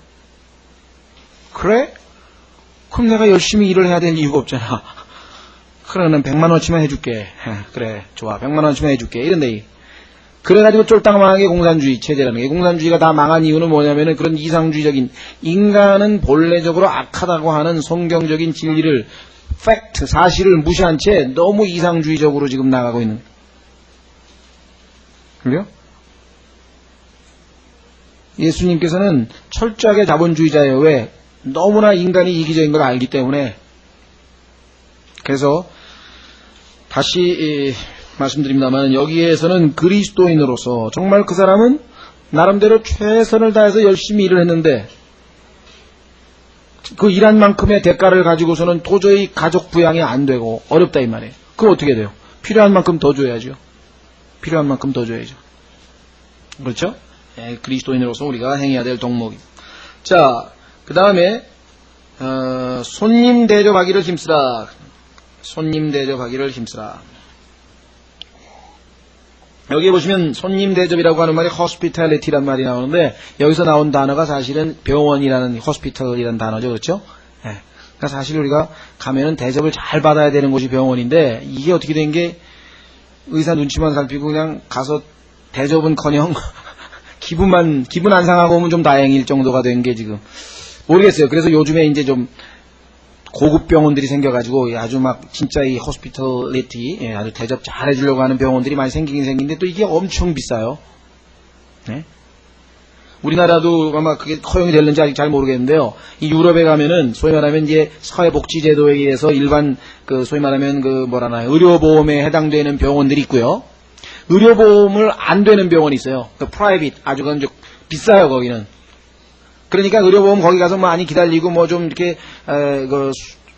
그래? 그럼 내가 열심히 일을 해야 될 이유가 없잖아. 그래, 난 100만 원치만 해줄게. 그래, 좋아. 100만 원치만 해줄게. 이런데 그래가지고 쫄딱망하게 공산주의 체제라는 게 공산주의가 다 망한 이유는 뭐냐면은 그런 이상주의적인 인간은 본래적으로 악하다고 하는 성경적인 진리를 팩트, 사실을 무시한 채 너무 이상주의적으로 지금 나가고 있는. 그래요? 예수님께서는 철저하게 자본주의자예요. 왜? 너무나 인간이 이기적인 걸 알기 때문에. 그래서 다시 말씀드립니다만 여기에서는 그리스도인으로서 정말 그 사람은 나름대로 최선을 다해서 열심히 일을 했는데 그 일한 만큼의 대가를 가지고서는 도저히 가족 부양이 안 되고 어렵다 이 말이에요. 그럼 어떻게 돼요? 필요한 만큼 더 줘야죠. 필요한 만큼 더 줘야죠. 그렇죠? 그리스도인으로서 우리가 행해야 될 덕목이. 자, 그 다음에 손님 대접하기를 힘쓰라. 손님 대접하기를 힘쓰라. 여기 보시면 손님 대접이라고 하는 말이 hospitality란 말이 나오는데 여기서 나온 단어가 사실은 병원이라는 hospital이라는 단어죠. 그렇죠? 네. 그러니까 사실 우리가 가면은 대접을 잘 받아야 되는 곳이 병원인데 이게 어떻게 된 게 의사 눈치만 살피고 그냥 가서 대접은커녕 기분 안 상하고 오면 좀 다행일 정도가 된 게 지금 모르겠어요. 그래서 요즘에 이제 좀 고급 병원들이 생겨가지고 아주 막 진짜 이 호스피털리티 아주 대접 잘 해주려고 하는 병원들이 많이 생기긴 생긴데 또 이게 엄청 비싸요. 네? 우리나라도 아마 그게 허용이 될는지 아직 잘 모르겠는데요. 이 유럽에 가면은 소위 말하면 이제 사회복지제도에 의해서 일반 그 소위 말하면 그 뭐라나요 의료보험에 해당되는 병원들이 있고요. 의료보험을 안 되는 병원이 있어요. 그 프라이빗 아주 그건 좀 비싸요 거기는. 그러니까 의료보험 거기 가서 많이 기다리고 뭐 좀 이렇게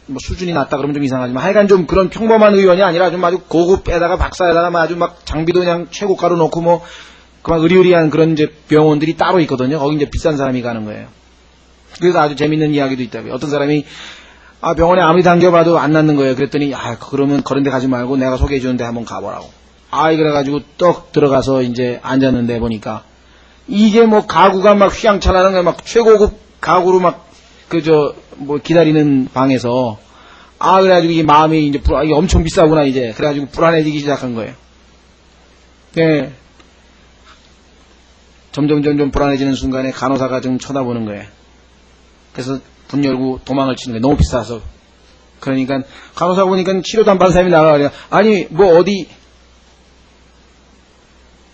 뭐 수준이 낮다 그러면 좀 이상하지만 하여간 좀 그런 평범한 의원이 아니라 좀 아주 고급에다가 박사에다가 아주 막 장비도 그냥 최고가로 놓고 뭐 그만 의리의리한 그런 이제 병원들이 따로 있거든요. 거기 이제 비싼 사람이 가는 거예요. 그래서 아주 재밌는 이야기도 있다고요. 어떤 사람이 병원에 아무리 당겨봐도 안 낫는 거예요. 그랬더니 그러면 그런 데 가지 말고 내가 소개해 주는데 한번 가보라고. 그래가지고 떡 들어가서 이제 앉았는데 보니까 이게 뭐 가구가 막 휘황찬란한 거 막 최고급 가구로 막 뭐 기다리는 방에서 그래가지고 이게 마음이 이제 이게 엄청 비싸구나 이제 그래가지고 불안해지기 시작한 거예요. 네. 점점 불안해지는 순간에 간호사가 좀 쳐다보는 거예요. 그래서 문 열고 도망을 치는 거예요. 너무 비싸서. 그러니까 간호사 보니까 치료도 안 받은 사람이 나가요. 아니 뭐 어디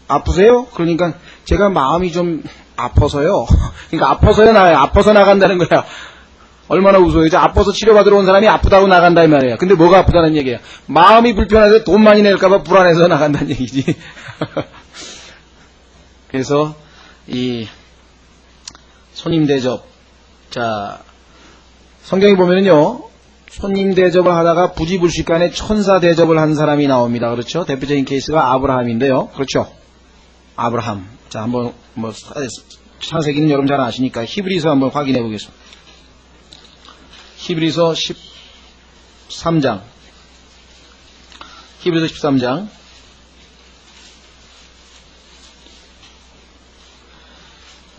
아프세요? 그러니까 제가 마음이 좀 아파서요. 그러니까 아파서요 나가요. 아파서 나간다는 거야. 얼마나 우스워요. 아파서 치료받으러 온 사람이 아프다고 나간다 이 말이에요. 근데 뭐가 아프다는 얘기예요? 마음이 불편해서 돈 많이 낼까봐 불안해서 나간다는 얘기지. 그래서 이 손님 대접. 자, 성경에 보면은요. 손님 대접을 하다가 부지불식간에 천사 대접을 한 사람이 나옵니다. 그렇죠? 대표적인 케이스가 아브라함인데요. 그렇죠? 아브라함. 자, 한번 뭐 창세기는 여러분 잘 아시니까 히브리서 한번 확인해 보겠습니다. 히브리서 13장. 히브리서 13장.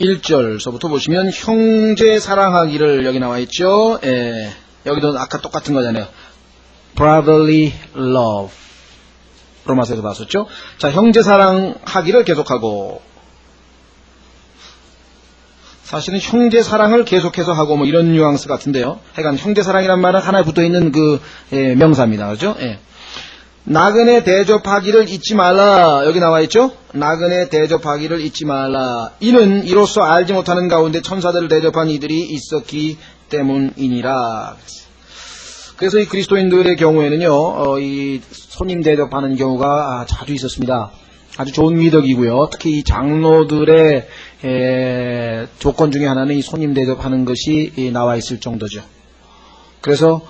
1절서부터 보시면 형제 사랑하기를 여기 나와 있죠. 여기도 아까 똑같은 거잖아요. brotherly love. 로마서에서 봤었죠. 자, 형제 사랑하기를 계속하고 사실은 형제 사랑을 계속해서 하고 뭐 이런 뉘앙스 같은데요. 하여간 형제 사랑이란 말은 하나에 붙어있는 그 명사입니다. 그렇죠? 예. 나그네 대접하기를 잊지 말라. 여기 나와 있죠? 나그네 대접하기를 잊지 말라. 이는 이로써 알지 못하는 가운데 천사들을 대접한 이들이 있었기 때문이니라. 그래서 이 그리스도인들의 경우에는요, 이 손님 대접하는 경우가 자주 있었습니다. 아주 좋은 미덕이고요. 특히 이 장로들의 조건 중에 하나는 이 손님 대접하는 것이 나와 있을 정도죠. 그래서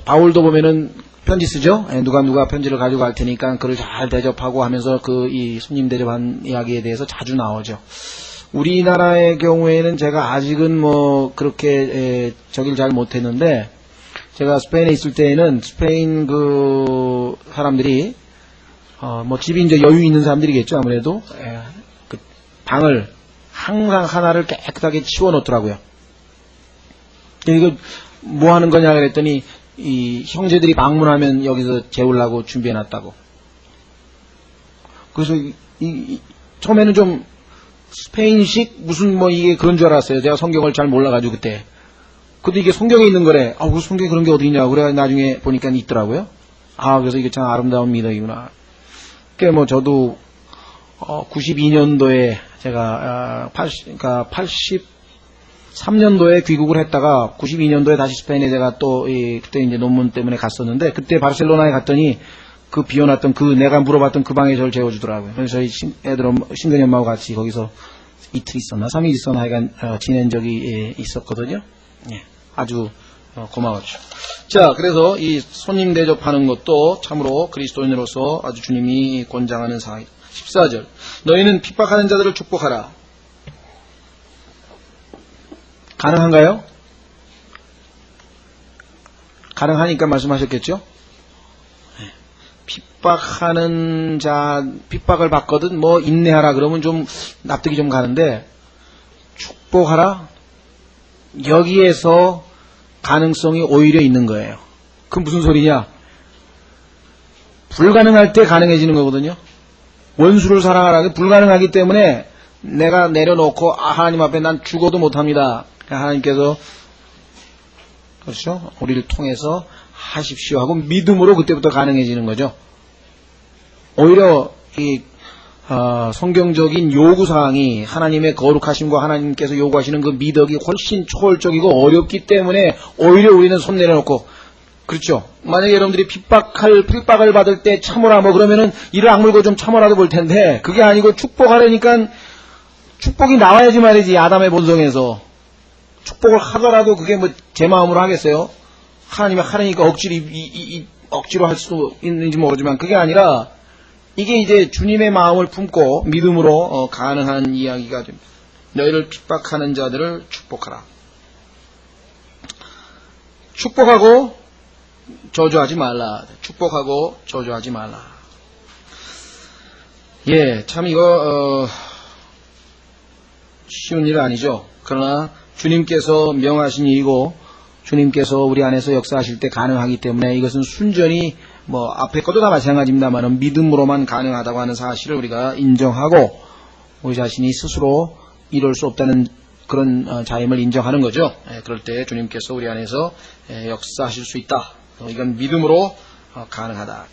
바울도 보면은 편지 쓰죠. 누가 편지를 가지고 갈 테니까 그를 잘 대접하고 하면서 이 손님 대접한 이야기에 대해서 자주 나오죠. 우리나라의 경우에는 제가 아직은 뭐 그렇게 저길 잘 못했는데, 제가 스페인에 있을 때에는 스페인 그 사람들이 뭐 집이 이제 여유 있는 사람들이겠죠. 아무래도 그 방을 항상 하나를 깨끗하게 치워 놓더라고요. 이거 뭐 하는 거냐 그랬더니 이 형제들이 방문하면 여기서 재우려고 준비해 놨다고. 그래서 처음에는 좀 스페인식 무슨 뭐 이게 그런 줄 알았어요. 제가 성경을 잘 몰라가지고 그때. 근데 이게 성경에 있는 거래. 그 성경에 그런 게 어디 있냐고. 그래 나중에 보니까 있더라고요. 그래서 이게 참 아름다운 미덕이구나. 그게 뭐 저도 92년도에 제가 83년도에 귀국을 했다가 92년도에 다시 스페인에 제가 또 그때 이제 논문 때문에 갔었는데, 그때 바르셀로나에 갔더니 그 비워놨던 내가 물어봤던 그 방에 저를 재워주더라고요. 그래서 저희 신근이 엄마하고 같이 거기서 이틀 있었나 3일 있었나 하여간 지낸 적이 있었거든요. 예, 아주 고마웠죠. 자, 그래서 이 손님 대접하는 것도 참으로 그리스도인으로서 아주 주님이 권장하는 사항이다. 14절, 너희는 핍박하는 자들을 축복하라. 가능한가요? 가능하니까 말씀하셨겠죠? 핍박하는 자, 핍박을 받거든 뭐 인내하라 그러면 좀 납득이 좀 가는데, 축복하라? 여기에서 가능성이 오히려 있는 거예요. 그건 무슨 소리냐? 불가능할 때 가능해지는 거거든요. 원수를 사랑하라는 게 불가능하기 때문에 내가 내려놓고 하나님 앞에 난 죽어도 못합니다. 하나님께서 그렇죠? 우리를 통해서 하십시오 하고 믿음으로 그때부터 가능해지는 거죠. 오히려 이 성경적인 요구사항이 하나님의 거룩하심과 하나님께서 요구하시는 그 미덕이 훨씬 초월적이고 어렵기 때문에 오히려 우리는 손 내려놓고, 그렇죠? 만약에 여러분들이 핍박을 받을 때 참으라 뭐 그러면은 이를 악물고 좀 참으라도 볼 텐데, 그게 아니고 축복하려니까 축복이 나와야지 말이지. 아담의 본성에서 축복을 하더라도 그게 뭐 제 마음으로 하겠어요? 하나님이 하라니까 억지로 할 수 있는지 모르지만 그게 아니라 이게 이제 주님의 마음을 품고 믿음으로 가능한 이야기가 됩니다. 너희를 핍박하는 자들을 축복하라. 축복하고 저주하지 말라. 축복하고 저주하지 말라. 예, 참 이거 쉬운 일 아니죠. 그러나 주님께서 명하신 일이고 주님께서 우리 안에서 역사하실 때 가능하기 때문에 이것은 순전히 뭐 앞에 것도 다 마찬가지입니다만 믿음으로만 가능하다고 하는 사실을 우리가 인정하고 우리 자신이 스스로 이룰 수 없다는 그런 자임을 인정하는 거죠. 그럴 때 주님께서 우리 안에서 역사하실 수 있다. 이건 믿음으로 가능하다.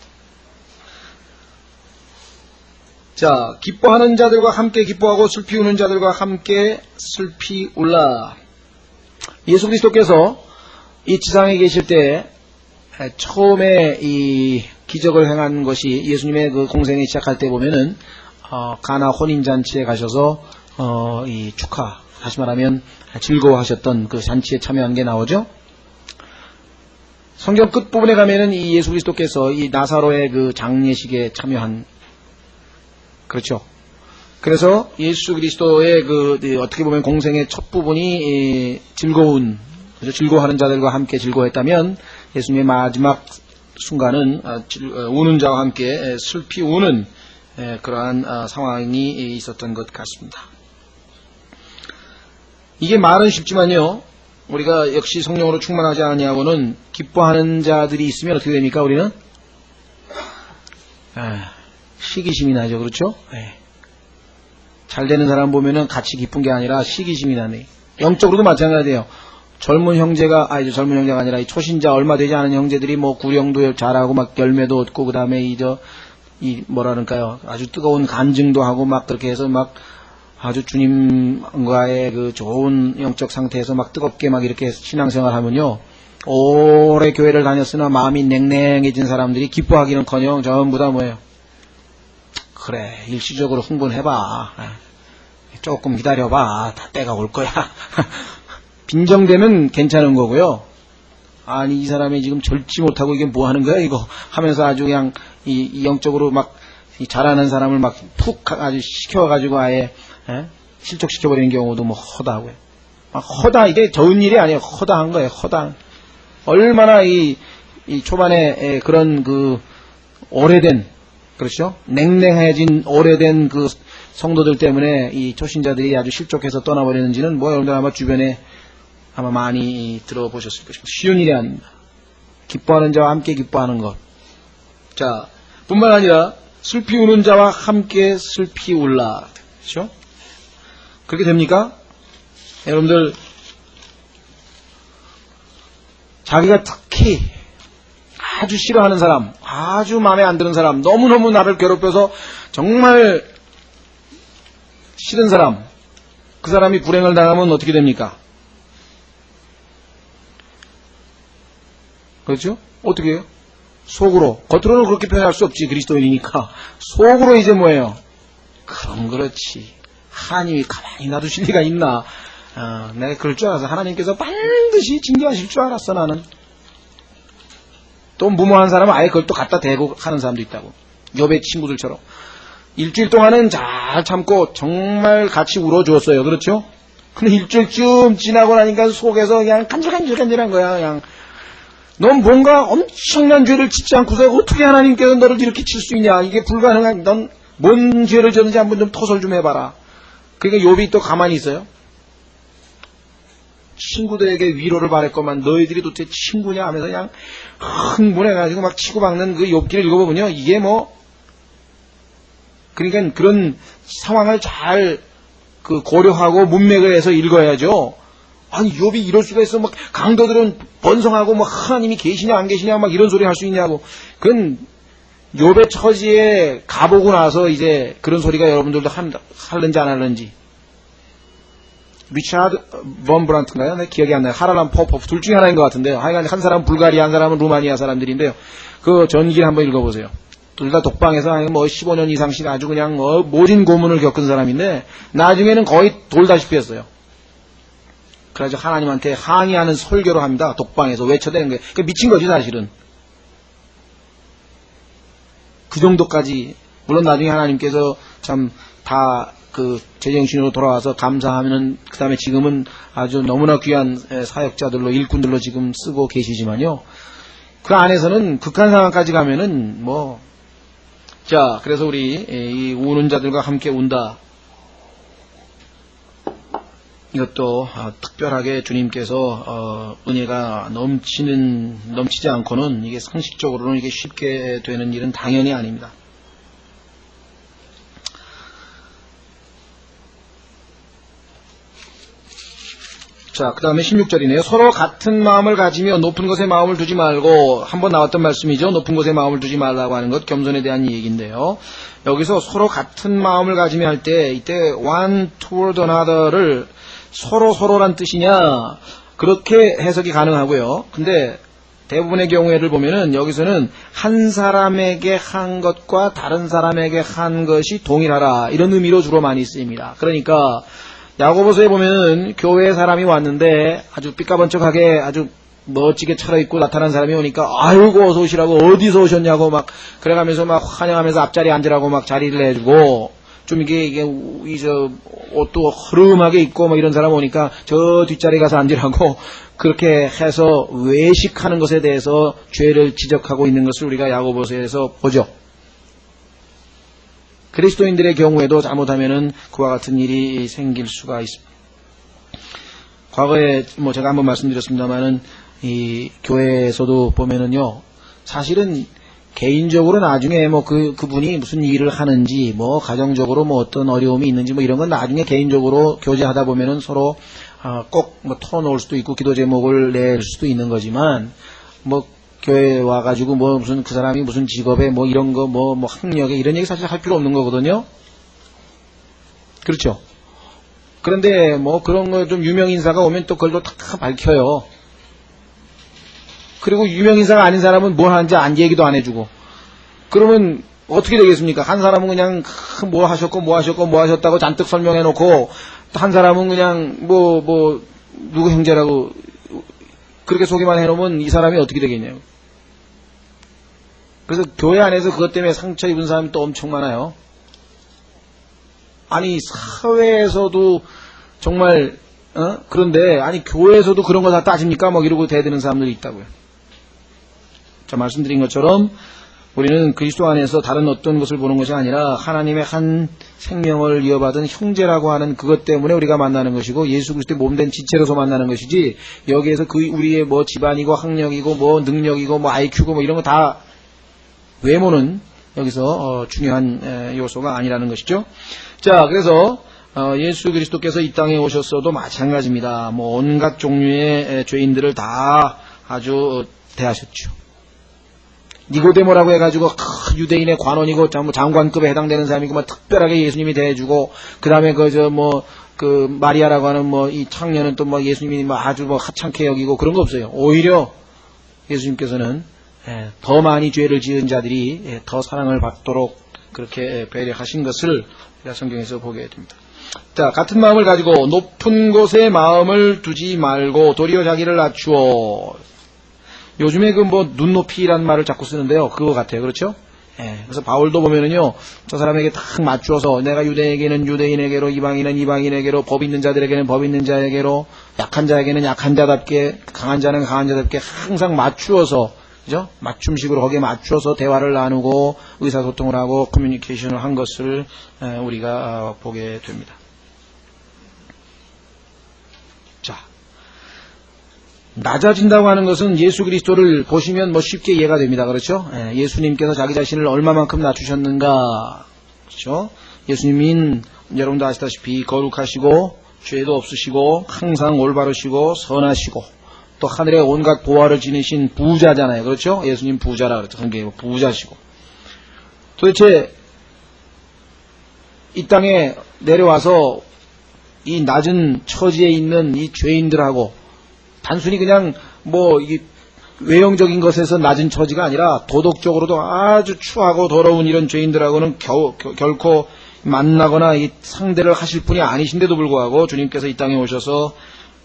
자, 기뻐하는 자들과 함께 기뻐하고 슬피 우는 자들과 함께 슬피 울라. 예수 그리스도께서 이 지상에 계실 때 처음에 이 기적을 행한 것이 예수님의 그 공생에 시작할 때 보면은 가나 혼인잔치에 가셔서 이 축하, 다시 말하면 즐거워하셨던 그 잔치에 참여한 게 나오죠. 성경 끝부분에 가면은 이 예수 그리스도께서 이 나사로의 그 장례식에 참여한, 그렇죠. 그래서 예수 그리스도의 그 어떻게 보면 공생의 첫 부분이 즐거운, 그렇죠? 즐거워하는 자들과 함께 즐거워했다면 예수님의 마지막 순간은 우는 자와 함께 슬피 우는 그러한 상황이 있었던 것 같습니다. 이게 말은 쉽지만요, 우리가 역시 성령으로 충만하지 않냐고는 기뻐하는 자들이 있으면 어떻게 됩니까? 우리는 시기심이 나죠. 그렇죠? 잘 되는 사람 보면은 같이 기쁜 게 아니라 시기심이 나네. 영적으로도 마찬가지예요. 젊은 형제가 아니라 이 초신자 얼마 되지 않은 형제들이 뭐 구령도 잘하고 막 열매도 얻고 그 다음에 뭐랄까요, 아주 뜨거운 간증도 하고 막 그렇게 해서 막 아주 주님과의 그 좋은 영적 상태에서 막 뜨겁게 막 이렇게 신앙생활 하면요, 오래 교회를 다녔으나 마음이 냉랭해진 사람들이 기뻐하기는커녕 전부 다 뭐예요? 그래, 일시적으로 흥분해봐, 조금 기다려봐, 다 때가 올 거야. 빈정되면 괜찮은 거고요. 아니, 이 사람이 지금 절지 못하고 이게 뭐 하는 거야 이거 하면서 아주 그냥 이 영적으로 막 잘하는 사람을 막 푹 아주 시켜가지고 아예 실족시켜버리는 경우도 뭐 허다하고요. 막 이게 좋은 일이 아니에요. 허다한 거예요. 허다. 얼마나 이 초반에 그런 그 오래된, 그렇죠? 냉랭해진 오래된 그 성도들 때문에 이 초신자들이 아주 실족해서 떠나버리는지는 뭐 여러분들 아마 주변에 아마 많이 들어보셨을 것입니다. 쉬운 일이 아닙니다. 기뻐하는 자와 함께 기뻐하는 것. 자, 뿐만 아니라 슬피 우는 자와 함께 슬피 울라. 그렇죠? 그렇게 됩니까? 여러분들, 자기가 특히 아주 싫어하는 사람, 아주 마음에 안 드는 사람, 너무너무 나를 괴롭혀서 정말 싫은 사람, 그 사람이 불행을 당하면 어떻게 됩니까? 그렇죠? 어떻게 해요? 속으로, 겉으로는 그렇게 표현할 수 없지, 그리스도인이니까. 속으로 이제 뭐예요? 그럼 그렇지. 하나님이 가만히 놔두실 리가 있나? 내가 그럴 줄 알아서 하나님께서 반드시 징계하실 줄 알았어, 나는. 또 무모한 사람은 아예 그걸 또 갖다 대고 하는 사람도 있다고. 욥의 친구들처럼. 일주일 동안은 잘 참고 정말 같이 울어주었어요. 그렇죠? 근데 일주일쯤 지나고 나니까 속에서 그냥 간질간질한 거야. 그냥 넌 뭔가 엄청난 죄를 짓지 않고서 어떻게 하나님께서 너를 이렇게 칠 수 있냐. 이게 불가능한, 넌 뭔 죄를 졌는지 한번 좀 토설 좀 해봐라. 그러니까 욥이 또 가만히 있어요. 친구들에게 위로를 바랬건만 너희들이 도대체 친구냐 하면서 그냥 흥분해가지고 막 치고박는 그 욥기를 읽어보면요, 이게 뭐, 그러니까 그런 상황을 잘 그 고려하고 문맥을 해서 읽어야죠. 아니, 욥이 이럴 수가 있어. 막 강도들은 번성하고 뭐 하나님이 계시냐 안 계시냐 막 이런 소리 할 수 있냐고. 그건 욥의 처지에 가보고 나서 이제 그런 소리가 여러분들도 할는지 안 할는지. 리차드 번 브란트인가요? 네, 기억이 안 나요. 하랄람 포포프 둘 중에 하나인 것 같은데요. 하여간 한 사람은 불가리아, 한 사람은 루마니아 사람들인데요. 그 전기를 한번 읽어보세요. 둘 다 독방에서 뭐 15년 이상씩 아주 그냥 모진 고문을 겪은 사람인데 나중에는 거의 돌다시피 했어요. 그래서 하나님한테 항의하는 설교를 합니다. 독방에서 외쳐대는 거예요. 그러니까 미친 거지 사실은. 그 정도까지. 물론 나중에 하나님께서 참 다 그 제정신으로 돌아와서 감사하면은 그 다음에 지금은 아주 너무나 귀한 사역자들로 일꾼들로 지금 쓰고 계시지만요. 그 안에서는 극한 상황까지 가면은 뭐, 자, 그래서 우리 이 우는 자들과 함께 운다. 이것도 특별하게 주님께서 은혜가 넘치지 않고는 이게 상식적으로는 이게 쉽게 되는 일은 당연히 아닙니다. 자, 그 다음에 16절이네요. 서로 같은 마음을 가지며 높은 것에 마음을 두지 말고, 한번 나왔던 말씀이죠. 높은 것에 마음을 두지 말라고 하는 것, 겸손에 대한 얘기인데요. 여기서 서로 같은 마음을 가지며 할 때, 이때 one toward another를 서로란 뜻이냐, 그렇게 해석이 가능하고요. 근데 대부분의 경우에를 보면은 여기서는 한 사람에게 한 것과 다른 사람에게 한 것이 동일하라, 이런 의미로 주로 많이 쓰입니다. 그러니까 야고보서에 보면은 교회에 사람이 왔는데 아주 삐까번쩍하게 아주 멋지게 차려입고 나타난 사람이 오니까 아이고 어서 오시라고, 어디서 오셨냐고 막 그래가면서 막 환영하면서 앞자리에 앉으라고 막 자리를 내주고, 좀 이게 옷도 흐름하게 입고 막 이런 사람 오니까 저 뒷자리에 가서 앉으라고 그렇게 해서 외식하는 것에 대해서 죄를 지적하고 있는 것을 우리가 야고보서에서 보죠. 그리스도인들의 경우에도 잘못하면은 그와 같은 일이 생길 수가 있습니다. 과거에 뭐 제가 한번 말씀드렸습니다만은 이 교회에서도 보면은요, 사실은 개인적으로 나중에 뭐 그분이 무슨 일을 하는지, 뭐 가정적으로 뭐 어떤 어려움이 있는지 뭐 이런 건 나중에 개인적으로 교제하다 보면은 서로 꼭 뭐 터놓을 수도 있고 기도 제목을 낼 수도 있는 거지만, 뭐 교회 와가지고 뭐 무슨 그 사람이 무슨 직업에 뭐 이런 거 뭐 학력에 이런 얘기 사실 할 필요 없는 거거든요. 그렇죠? 그런데 뭐 그런 거 좀 유명 인사가 오면 또 그걸 또 다 밝혀요. 그리고 유명 인사가 아닌 사람은 뭘 하는지 얘기도 안 해주고. 그러면 어떻게 되겠습니까? 한 사람은 그냥 뭐 하셨다고 잔뜩 설명해 놓고, 한 사람은 그냥 누구 형제라고 그렇게 소개만 해놓으면 이 사람이 어떻게 되겠냐고. 그래서 교회 안에서 그것 때문에 상처 입은 사람이 또 엄청 많아요. 아니 사회에서도 정말 그런데 아니 교회에서도 그런 거 다 따집니까? 뭐 이러고 대드는 사람들이 있다고요. 자, 말씀드린 것처럼 우리는 그리스도 안에서 다른 어떤 것을 보는 것이 아니라 하나님의 한 생명을 이어받은 형제라고 하는 그것 때문에 우리가 만나는 것이고, 예수 그리스도의 몸된 지체로서 만나는 것이지, 여기에서 우리의 뭐 집안이고 학력이고 뭐 능력이고 뭐 IQ고 뭐 이런 거 다 외모는 여기서 중요한 요소가 아니라는 것이죠. 자, 그래서 예수 그리스도께서 이 땅에 오셨어도 마찬가지입니다. 뭐 온갖 종류의 죄인들을 다 아주 대하셨죠. 니고데모라고 해가지고 유대인의 관원이고 장관급에 해당되는 사람이고 뭐 특별하게 예수님이 대해주고, 그 다음에 마리아라고 하는 이 창녀는 또 예수님이 아주 하찮게 여기고 그런 거 없어요. 오히려 예수님께서는 더 많이 죄를 지은 자들이 더 사랑을 받도록 그렇게 배려하신 것을 우리가 성경에서 보게 됩니다. 자, 같은 마음을 가지고 높은 곳에 마음을 두지 말고 도리어 자기를 낮추어. 요즘에 눈높이란 말을 자꾸 쓰는데요. 그거 같아요. 그렇죠? 그래서 바울도 보면은요, 저 사람에게 딱 맞추어서 내가 유대에게는 유대인에게로, 이방인은 이방인에게로, 법 있는 자들에게는 법 있는 자에게로, 약한 자에게는 약한 자답게, 강한 자는 강한 자답게 항상 맞추어서, 그죠? 맞춤식으로 거기에 맞추어서 대화를 나누고 의사소통을 하고 커뮤니케이션을 한 것을 우리가 보게 됩니다. 자, 낮아진다고 하는 것은 예수 그리스도를 보시면 쉽게 이해가 됩니다. 그렇죠? 예수님께서 자기 자신을 얼마만큼 낮추셨는가. 그렇죠? 예수님은 여러분도 아시다시피 거룩하시고 죄도 없으시고 항상 올바르시고 선하시고 또 하늘의 온갖 보화를 지니신 부자잖아요. 그렇죠? 예수님 부자라 그랬죠. 성경에 부자시고. 도대체 이 땅에 내려와서 이 낮은 처지에 있는 이 죄인들하고 단순히 그냥 이 외형적인 것에서 낮은 처지가 아니라 도덕적으로도 아주 추하고 더러운 이런 죄인들하고는 결코 만나거나 이 상대를 하실 분이 아니신데도 불구하고 주님께서 이 땅에 오셔서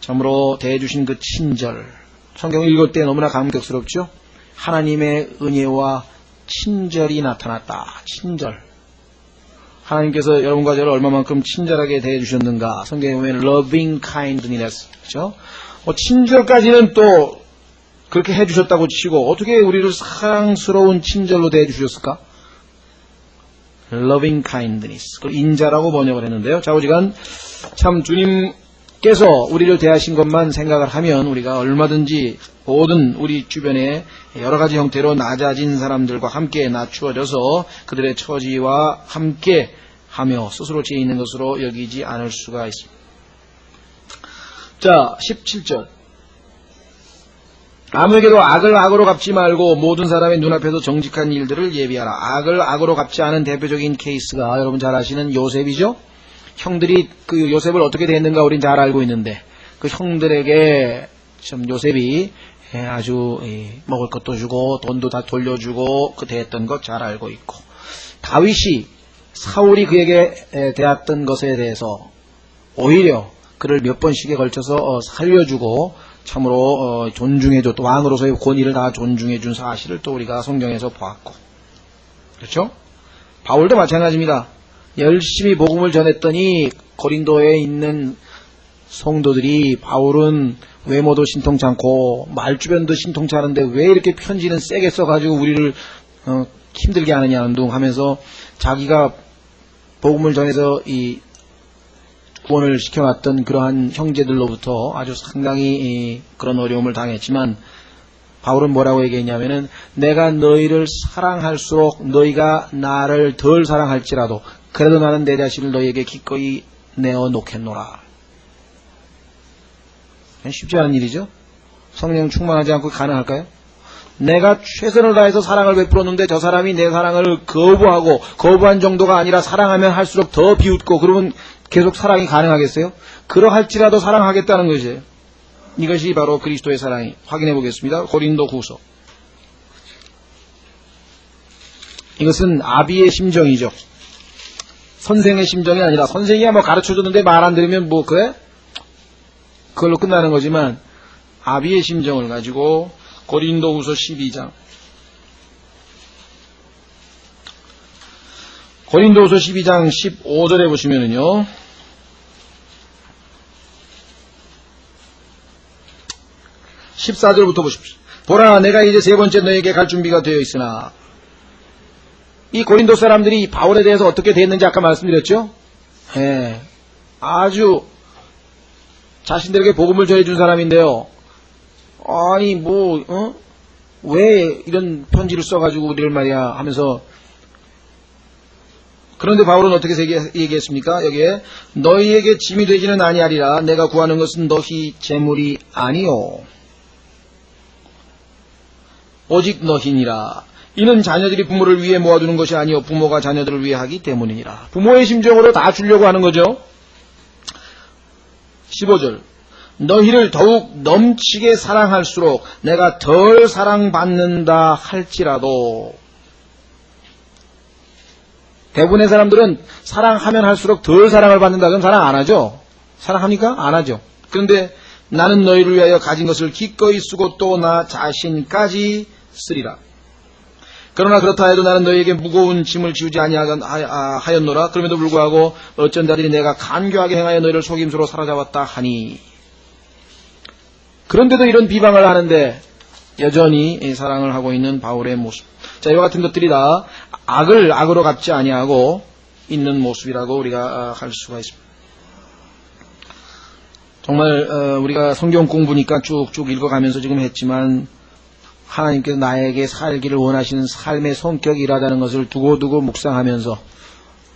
참으로 대해주신 그 친절, 성경을 읽을 때 너무나 감격스럽죠. 하나님의 은혜와 친절이 나타났다. 친절. 하나님께서 여러분과 저를 얼마만큼 친절하게 대해주셨는가. 성경에 보면 loving kindness, 그렇죠? 친절까지는 또 그렇게 해주셨다고 치고 어떻게 우리를 사랑스러운 친절로 대해주셨을까? loving kindness, 그걸 인자라고 번역을 했는데요. 좌우지간 참 주님께서 우리를 대하신 것만 생각을 하면 우리가 얼마든지 모든 우리 주변에 여러 가지 형태로 낮아진 사람들과 함께 낮추어져서 그들의 처지와 함께 하며 스스로 죄 있는 것으로 여기지 않을 수가 있습니다. 자, 17절. 아무에게도 악을 악으로 갚지 말고 모든 사람의 눈앞에서 정직한 일들을 예비하라. 악을 악으로 갚지 않은 대표적인 케이스가 여러분 잘 아시는 요셉이죠. 형들이 그 요셉을 어떻게 대했는가 우린 잘 알고 있는데 그 형들에게 참 요셉이 아주 먹을 것도 주고 돈도 다 돌려주고 그 대했던 것 잘 알고 있고, 다윗이 사울이 그에게 대했던 것에 대해서 오히려 그를 몇 번씩에 걸쳐서 살려주고 참으로 존중해줬고 왕으로서의 권위를 다 존중해준 사실을 또 우리가 성경에서 보았고, 그렇죠? 바울도 마찬가지입니다. 열심히 복음을 전했더니 고린도에 있는 성도들이 바울은 외모도 신통찮고 말주변도 신통찮은데 왜 이렇게 편지는 세게 써가지고 우리를 힘들게 하느냐 하면서 자기가 복음을 전해서 이 구원을 시켜왔던 그러한 형제들로부터 아주 상당히 그런 어려움을 당했지만 바울은 뭐라고 얘기했냐면은 내가 너희를 사랑할수록 너희가 나를 덜 사랑할지라도 그래도 나는 내 자신을 너희에게 기꺼이 내어 놓겠노라. 쉽지 않은 일이죠. 성령 충만하지 않고 가능할까요? 내가 최선을 다해서 사랑을 베풀었는데 저 사람이 내 사랑을 거부하고 거부한 정도가 아니라 사랑하면 할수록 더 비웃고 그러면 계속 사랑이 가능하겠어요? 그러할지라도 사랑하겠다는 것이에요. 이것이 바로 그리스도의 사랑이. 확인해 보겠습니다. 고린도후서. 이것은 아비의 심정이죠. 선생의 심정이 아니라 선생이야 뭐 가르쳐줬는데 말 안 들으면 뭐 그래? 그걸로 끝나는 거지만 아비의 심정을 가지고 고린도후서 12장. 고린도후서 12장 15절에 보시면은요. 14절부터 보십시오. 보라 내가 이제 세 번째 너에게 갈 준비가 되어 있으나 이 고린도 사람들이 바울에 대해서 어떻게 됐는지 아까 말씀드렸죠? 예, 아주 자신들에게 복음을 전해준 사람인데요. 아니 왜 이런 편지를 써가지고 우리를 말이야 하면서 그런데 바울은 어떻게 얘기했습니까? 여기에 너희에게 짐이 되지는 아니하리라. 내가 구하는 것은 너희 재물이 아니요 오직 너희니라. 이는 자녀들이 부모를 위해 모아두는 것이 아니요 부모가 자녀들을 위해 하기 때문이니라. 부모의 심정으로 다 주려고 하는 거죠. 15절 너희를 더욱 넘치게 사랑할수록 내가 덜 사랑받는다 할지라도. 대부분의 사람들은 사랑하면 할수록 덜 사랑을 받는다 그러면 사랑 안 하죠. 사랑합니까? 안 하죠. 그런데 나는 너희를 위하여 가진 것을 기꺼이 쓰고 또 나 자신까지 쓰리라. 그러나 그렇다 해도 나는 너희에게 무거운 짐을 지우지 아니하였노라. 그럼에도 불구하고 어쩐 자들이 내가 간교하게 행하여 너희를 속임수로 사로잡았다 하니. 그런데도 이런 비방을 하는데 여전히 사랑을 하고 있는 바울의 모습. 자, 이와 같은 것들이 다 악을 악으로 갚지 아니하고 있는 모습이라고 우리가 할 수가 있습니다. 정말 우리가 성경 공부니까 쭉쭉 읽어가면서 지금 했지만 하나님께서 나에게 살기를 원하시는 삶의 성격이라는 것을 두고두고 묵상하면서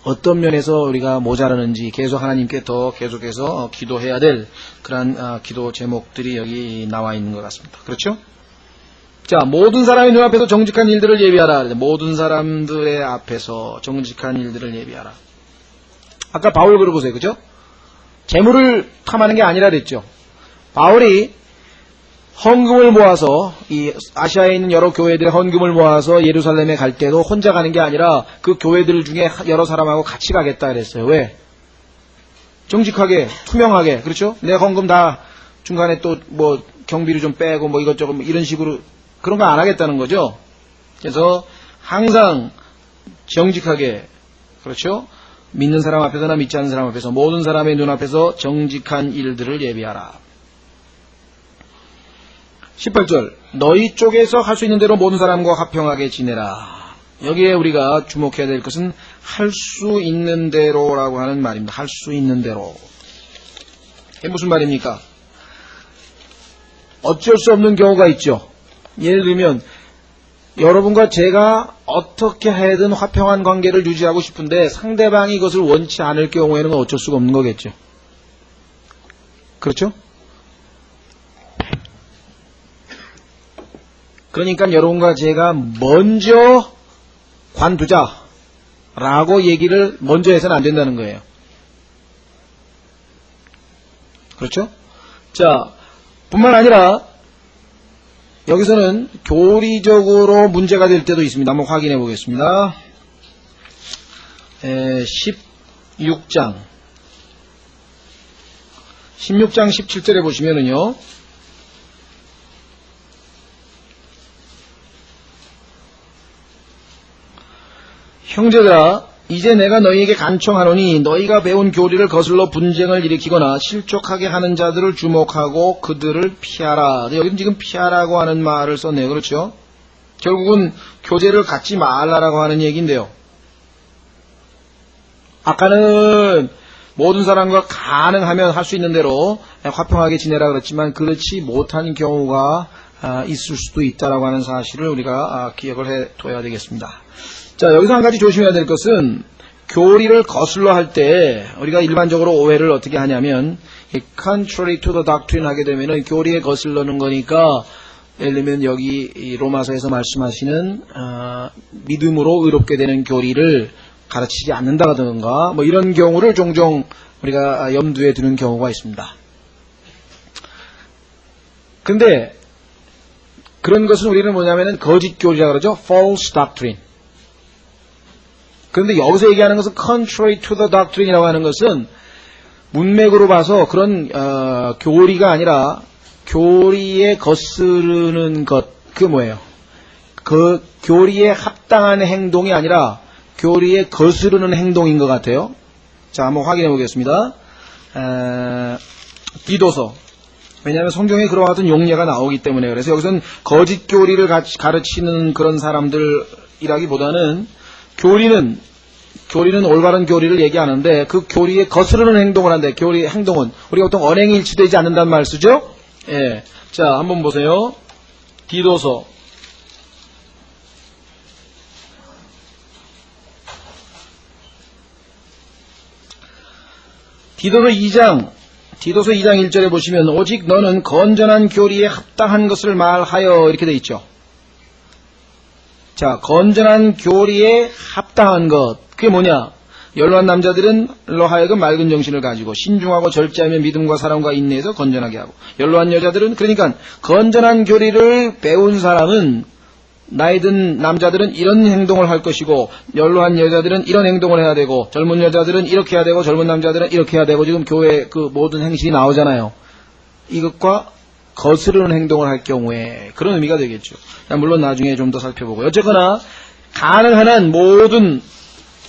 어떤 면에서 우리가 모자라는지 계속 하나님께 더 계속해서 기도해야 될 그러한 기도 제목들이 여기 나와 있는 것 같습니다. 그렇죠? 자, 모든 사람의 눈앞에서 정직한 일들을 예비하라. 모든 사람들의 앞에서 정직한 일들을 예비하라. 아까 바울 글을 보세요. 그죠? 재물을 탐하는 게 아니라 그랬죠. 바울이 헌금을 모아서 이 아시아에 있는 여러 교회들의 헌금을 모아서 예루살렘에 갈 때도 혼자 가는 게 아니라 그 교회들 중에 여러 사람하고 같이 가겠다 그랬어요. 왜? 정직하게, 투명하게. 그렇죠? 내 헌금 다 중간에 또 뭐 경비를 좀 빼고 뭐 이것저것 이런 식으로 그런 거 안 하겠다는 거죠. 그래서 항상 정직하게, 그렇죠? 믿는 사람 앞에서나 믿지 않는 사람 앞에서 모든 사람의 눈앞에서 정직한 일들을 예비하라. 18절 너희 쪽에서 할 수 있는 대로 모든 사람과 화평하게 지내라. 여기에 우리가 주목해야 될 것은 할 수 있는 대로라고 하는 말입니다. 할 수 있는 대로. 이게 무슨 말입니까? 어쩔 수 없는 경우가 있죠. 예를 들면 여러분과 제가 어떻게 해든 화평한 관계를 유지하고 싶은데 상대방이 이것을 원치 않을 경우에는 어쩔 수가 없는 거겠죠. 그렇죠? 그러니까 여러분과 제가 먼저 관두자라고 얘기를 먼저 해서는 안 된다는 거예요. 그렇죠? 자, 뿐만 아니라 여기서는 교리적으로 문제가 될 때도 있습니다. 한번 확인해 보겠습니다. 16장 17절에 보시면은요. 형제들아 이제 내가 너희에게 간청하노니 너희가 배운 교리를 거슬러 분쟁을 일으키거나 실족하게 하는 자들을 주목하고 그들을 피하라. 여기는 지금 피하라고 하는 말을 썼네요. 그렇죠? 결국은 교제를 갖지 말라라고 하는 얘기인데요. 아까는 모든 사람과 가능하면 할 수 있는 대로 화평하게 지내라 그랬지만 그렇지 못한 경우가 있을 수도 있다라고 하는 사실을 우리가 기억을 해둬야 되겠습니다. 자, 여기서 한 가지 조심해야 될 것은 교리를 거슬러 할 때 우리가 일반적으로 오해를 어떻게 하냐면 contrary to the doctrine 하게 되면은 교리에 거슬러는 거니까 예를 들면 여기 이 로마서에서 말씀하시는 믿음으로 의롭게 되는 교리를 가르치지 않는다든가 뭐 이런 경우를 종종 우리가 염두에 두는 경우가 있습니다. 근데 그런 것은 우리는 뭐냐면은 거짓 교리라 그러죠. false doctrine. 그런데 여기서 얘기하는 것은 contrary to the doctrine이라고 하는 것은 문맥으로 봐서 그런 교리가 아니라 교리에 거스르는 것, 그게 뭐예요? 그 교리에 합당한 행동이 아니라 교리에 거스르는 행동인 것 같아요. 자, 한번 확인해 보겠습니다. 디도서. 왜냐하면 성경에 그와 같은 용례가 나오기 때문에. 그래서 여기서는 거짓 교리를 가르치는 그런 사람들이라기보다는 교리는 올바른 교리를 얘기하는데 그 교리에 거스르는 행동을 한대. 교리의 행동은 우리가 보통 언행이 일치되지 않는다는 말 쓰죠? 예. 자, 한번 보세요. 디도서. 디도서 2장 1절에 보시면 오직 너는 건전한 교리에 합당한 것을 말하여 이렇게 돼 있죠. 자, 건전한 교리에 합당한 것. 그게 뭐냐? 연로한 남자들은로 하여금 맑은 정신을 가지고 신중하고 절제하며 믿음과 사랑과 인내에서 건전하게 하고, 연로한 여자들은, 그러니까 건전한 교리를 배운 사람은 나이 든 남자들은 이런 행동을 할 것이고 연로한 여자들은 이런 행동을 해야 되고 젊은 여자들은 이렇게 해야 되고 젊은 남자들은 이렇게 해야 되고 지금 교회 그 모든 행실이 나오잖아요. 이것과 거스르는 행동을 할 경우에 그런 의미가 되겠죠. 물론 나중에 좀 더 살펴보고, 어쨌거나 가능한 한 모든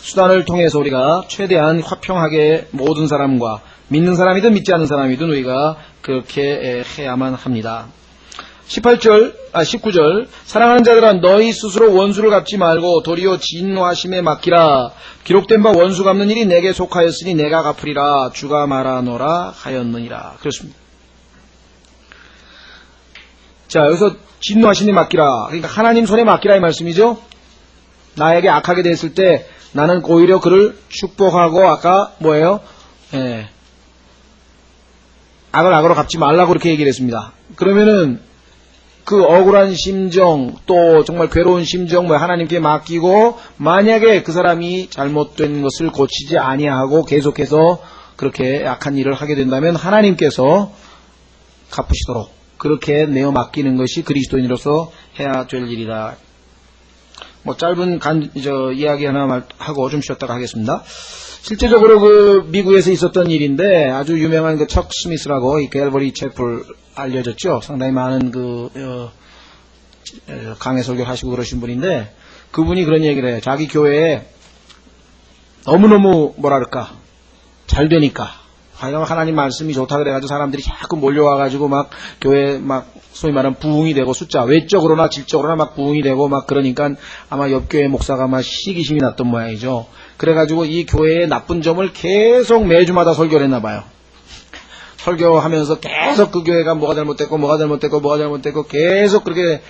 수단을 통해서 우리가 최대한 화평하게 모든 사람과 믿는 사람이든 믿지 않는 사람이든 우리가 그렇게 해야만 합니다. 19절 사랑하는 자들아 너희 스스로 원수를 갚지 말고 도리어 진노하심에 맡기라. 기록된 바 원수 갚는 일이 내게 속하였으니 내가 갚으리라. 주가 말하노라 하였느니라. 그렇습니다. 자, 여기서 진노하심에 맡기라. 그러니까 하나님 손에 맡기라 이 말씀이죠. 나에게 악하게 됐을 때 나는 오히려 그를 축복하고, 아까 뭐예요? 악을 악으로 갚지 말라고 그렇게 얘기를 했습니다. 그러면은 그 억울한 심정, 또 정말 괴로운 심정, 하나님께 맡기고, 만약에 그 사람이 잘못된 것을 고치지 아니하고 계속해서 그렇게 악한 일을 하게 된다면 하나님께서 갚으시도록 그렇게 내어 맡기는 것이 그리스도인으로서 해야 될 일이다. 짧은 이야기 하나 하고 좀 쉬었다가 하겠습니다. 실제적으로 그 미국에서 있었던 일인데 아주 유명한 그 척 스미스라고 이 갤버리 채플 알려졌죠. 상당히 많은 강해 설교를 하시고 그러신 분인데 그분이 그런 얘기를 해요. 자기 교회에 너무너무 뭐랄까 잘 되니까 하나님 말씀이 좋다 그래가지고 사람들이 자꾸 몰려와가지고 막 교회 막 소위 말하면 부흥이 되고 숫자 외적으로나 질적으로나 막 부흥이 되고 막 그러니까 아마 옆 교회 목사가 막 시기심이 났던 모양이죠. 그래가지고 이 교회의 나쁜 점을 계속 매주마다 설교를 했나 봐요. 설교하면서 계속 그 교회가 뭐가 잘못됐고 계속 그렇게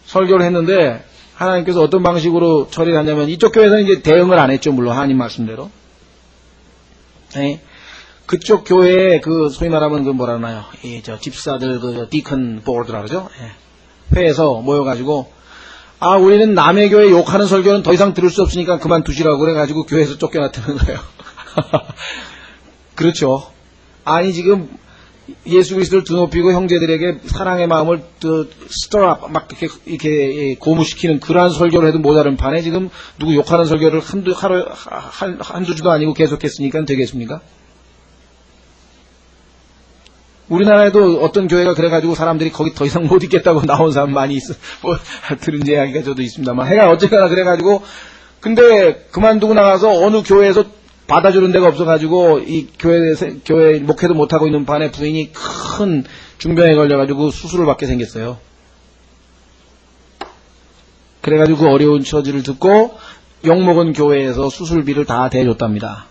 설교를 했는데 하나님께서 어떤 방식으로 처리를 하냐면 이쪽 교회에서는 이제 대응을 안 했죠. 물론 하나님 말씀대로. 그쪽 교회에 소위 말하면 뭐라나요? 집사들 디컨 보드라 그러죠? 회에서 모여가지고 우리는 남의 교회 욕하는 설교는 더 이상 들을 수 없으니까 그만두시라고 그래가지고 교회에서 쫓겨났다는 거예요. 그렇죠. 아니 지금 예수 그리스도를 드높이고 형제들에게 사랑의 마음을 stir up 막 이렇게 고무시키는 그러한 설교를 해도 모자른 판에 지금 누구 욕하는 설교를 한두 주도 아니고 계속했으니까 되겠습니까? 우리나라에도 어떤 교회가 그래가지고 사람들이 거기 더 이상 못 있겠다고 나온 사람 많이 있어. 들은 이야기가 저도 있습니다만. 해가 어쨌거나 그래가지고, 근데 그만두고 나가서 어느 교회에서 받아주는 데가 없어가지고, 이 교회 목회도 못하고 있는 반에 부인이 큰 중병에 걸려가지고 수술을 받게 생겼어요. 그래가지고 그 어려운 처지를 듣고, 욕먹은 교회에서 수술비를 다 대줬답니다.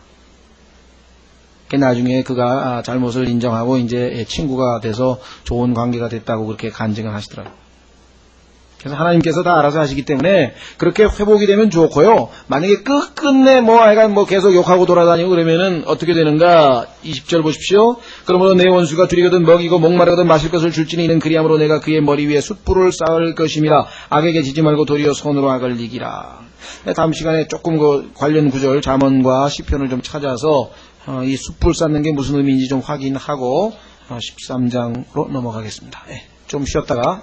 나중에 그가 잘못을 인정하고 이제 친구가 돼서 좋은 관계가 됐다고 그렇게 간증을 하시더라고요. 그래서 하나님께서 다 알아서 하시기 때문에 그렇게 회복이 되면 좋고요. 만약에 끝끝내 하여간 계속 욕하고 돌아다니고 그러면은 어떻게 되는가? 20절 보십시오. 그러므로 내 원수가 두리거든 먹이고 목마르거든 마실 것을 줄지니 이는 그리함으로 내가 그의 머리 위에 숯불을 쌓을 것임이라. 악에게 지지 말고 도리어 손으로 악을 이기라. 다음 시간에 조금 관련 구절 잠언과 시편을 좀 찾아서 이 숯불 쌓는 게 무슨 의미인지 좀 확인하고 13장으로 넘어가겠습니다. 좀 쉬었다가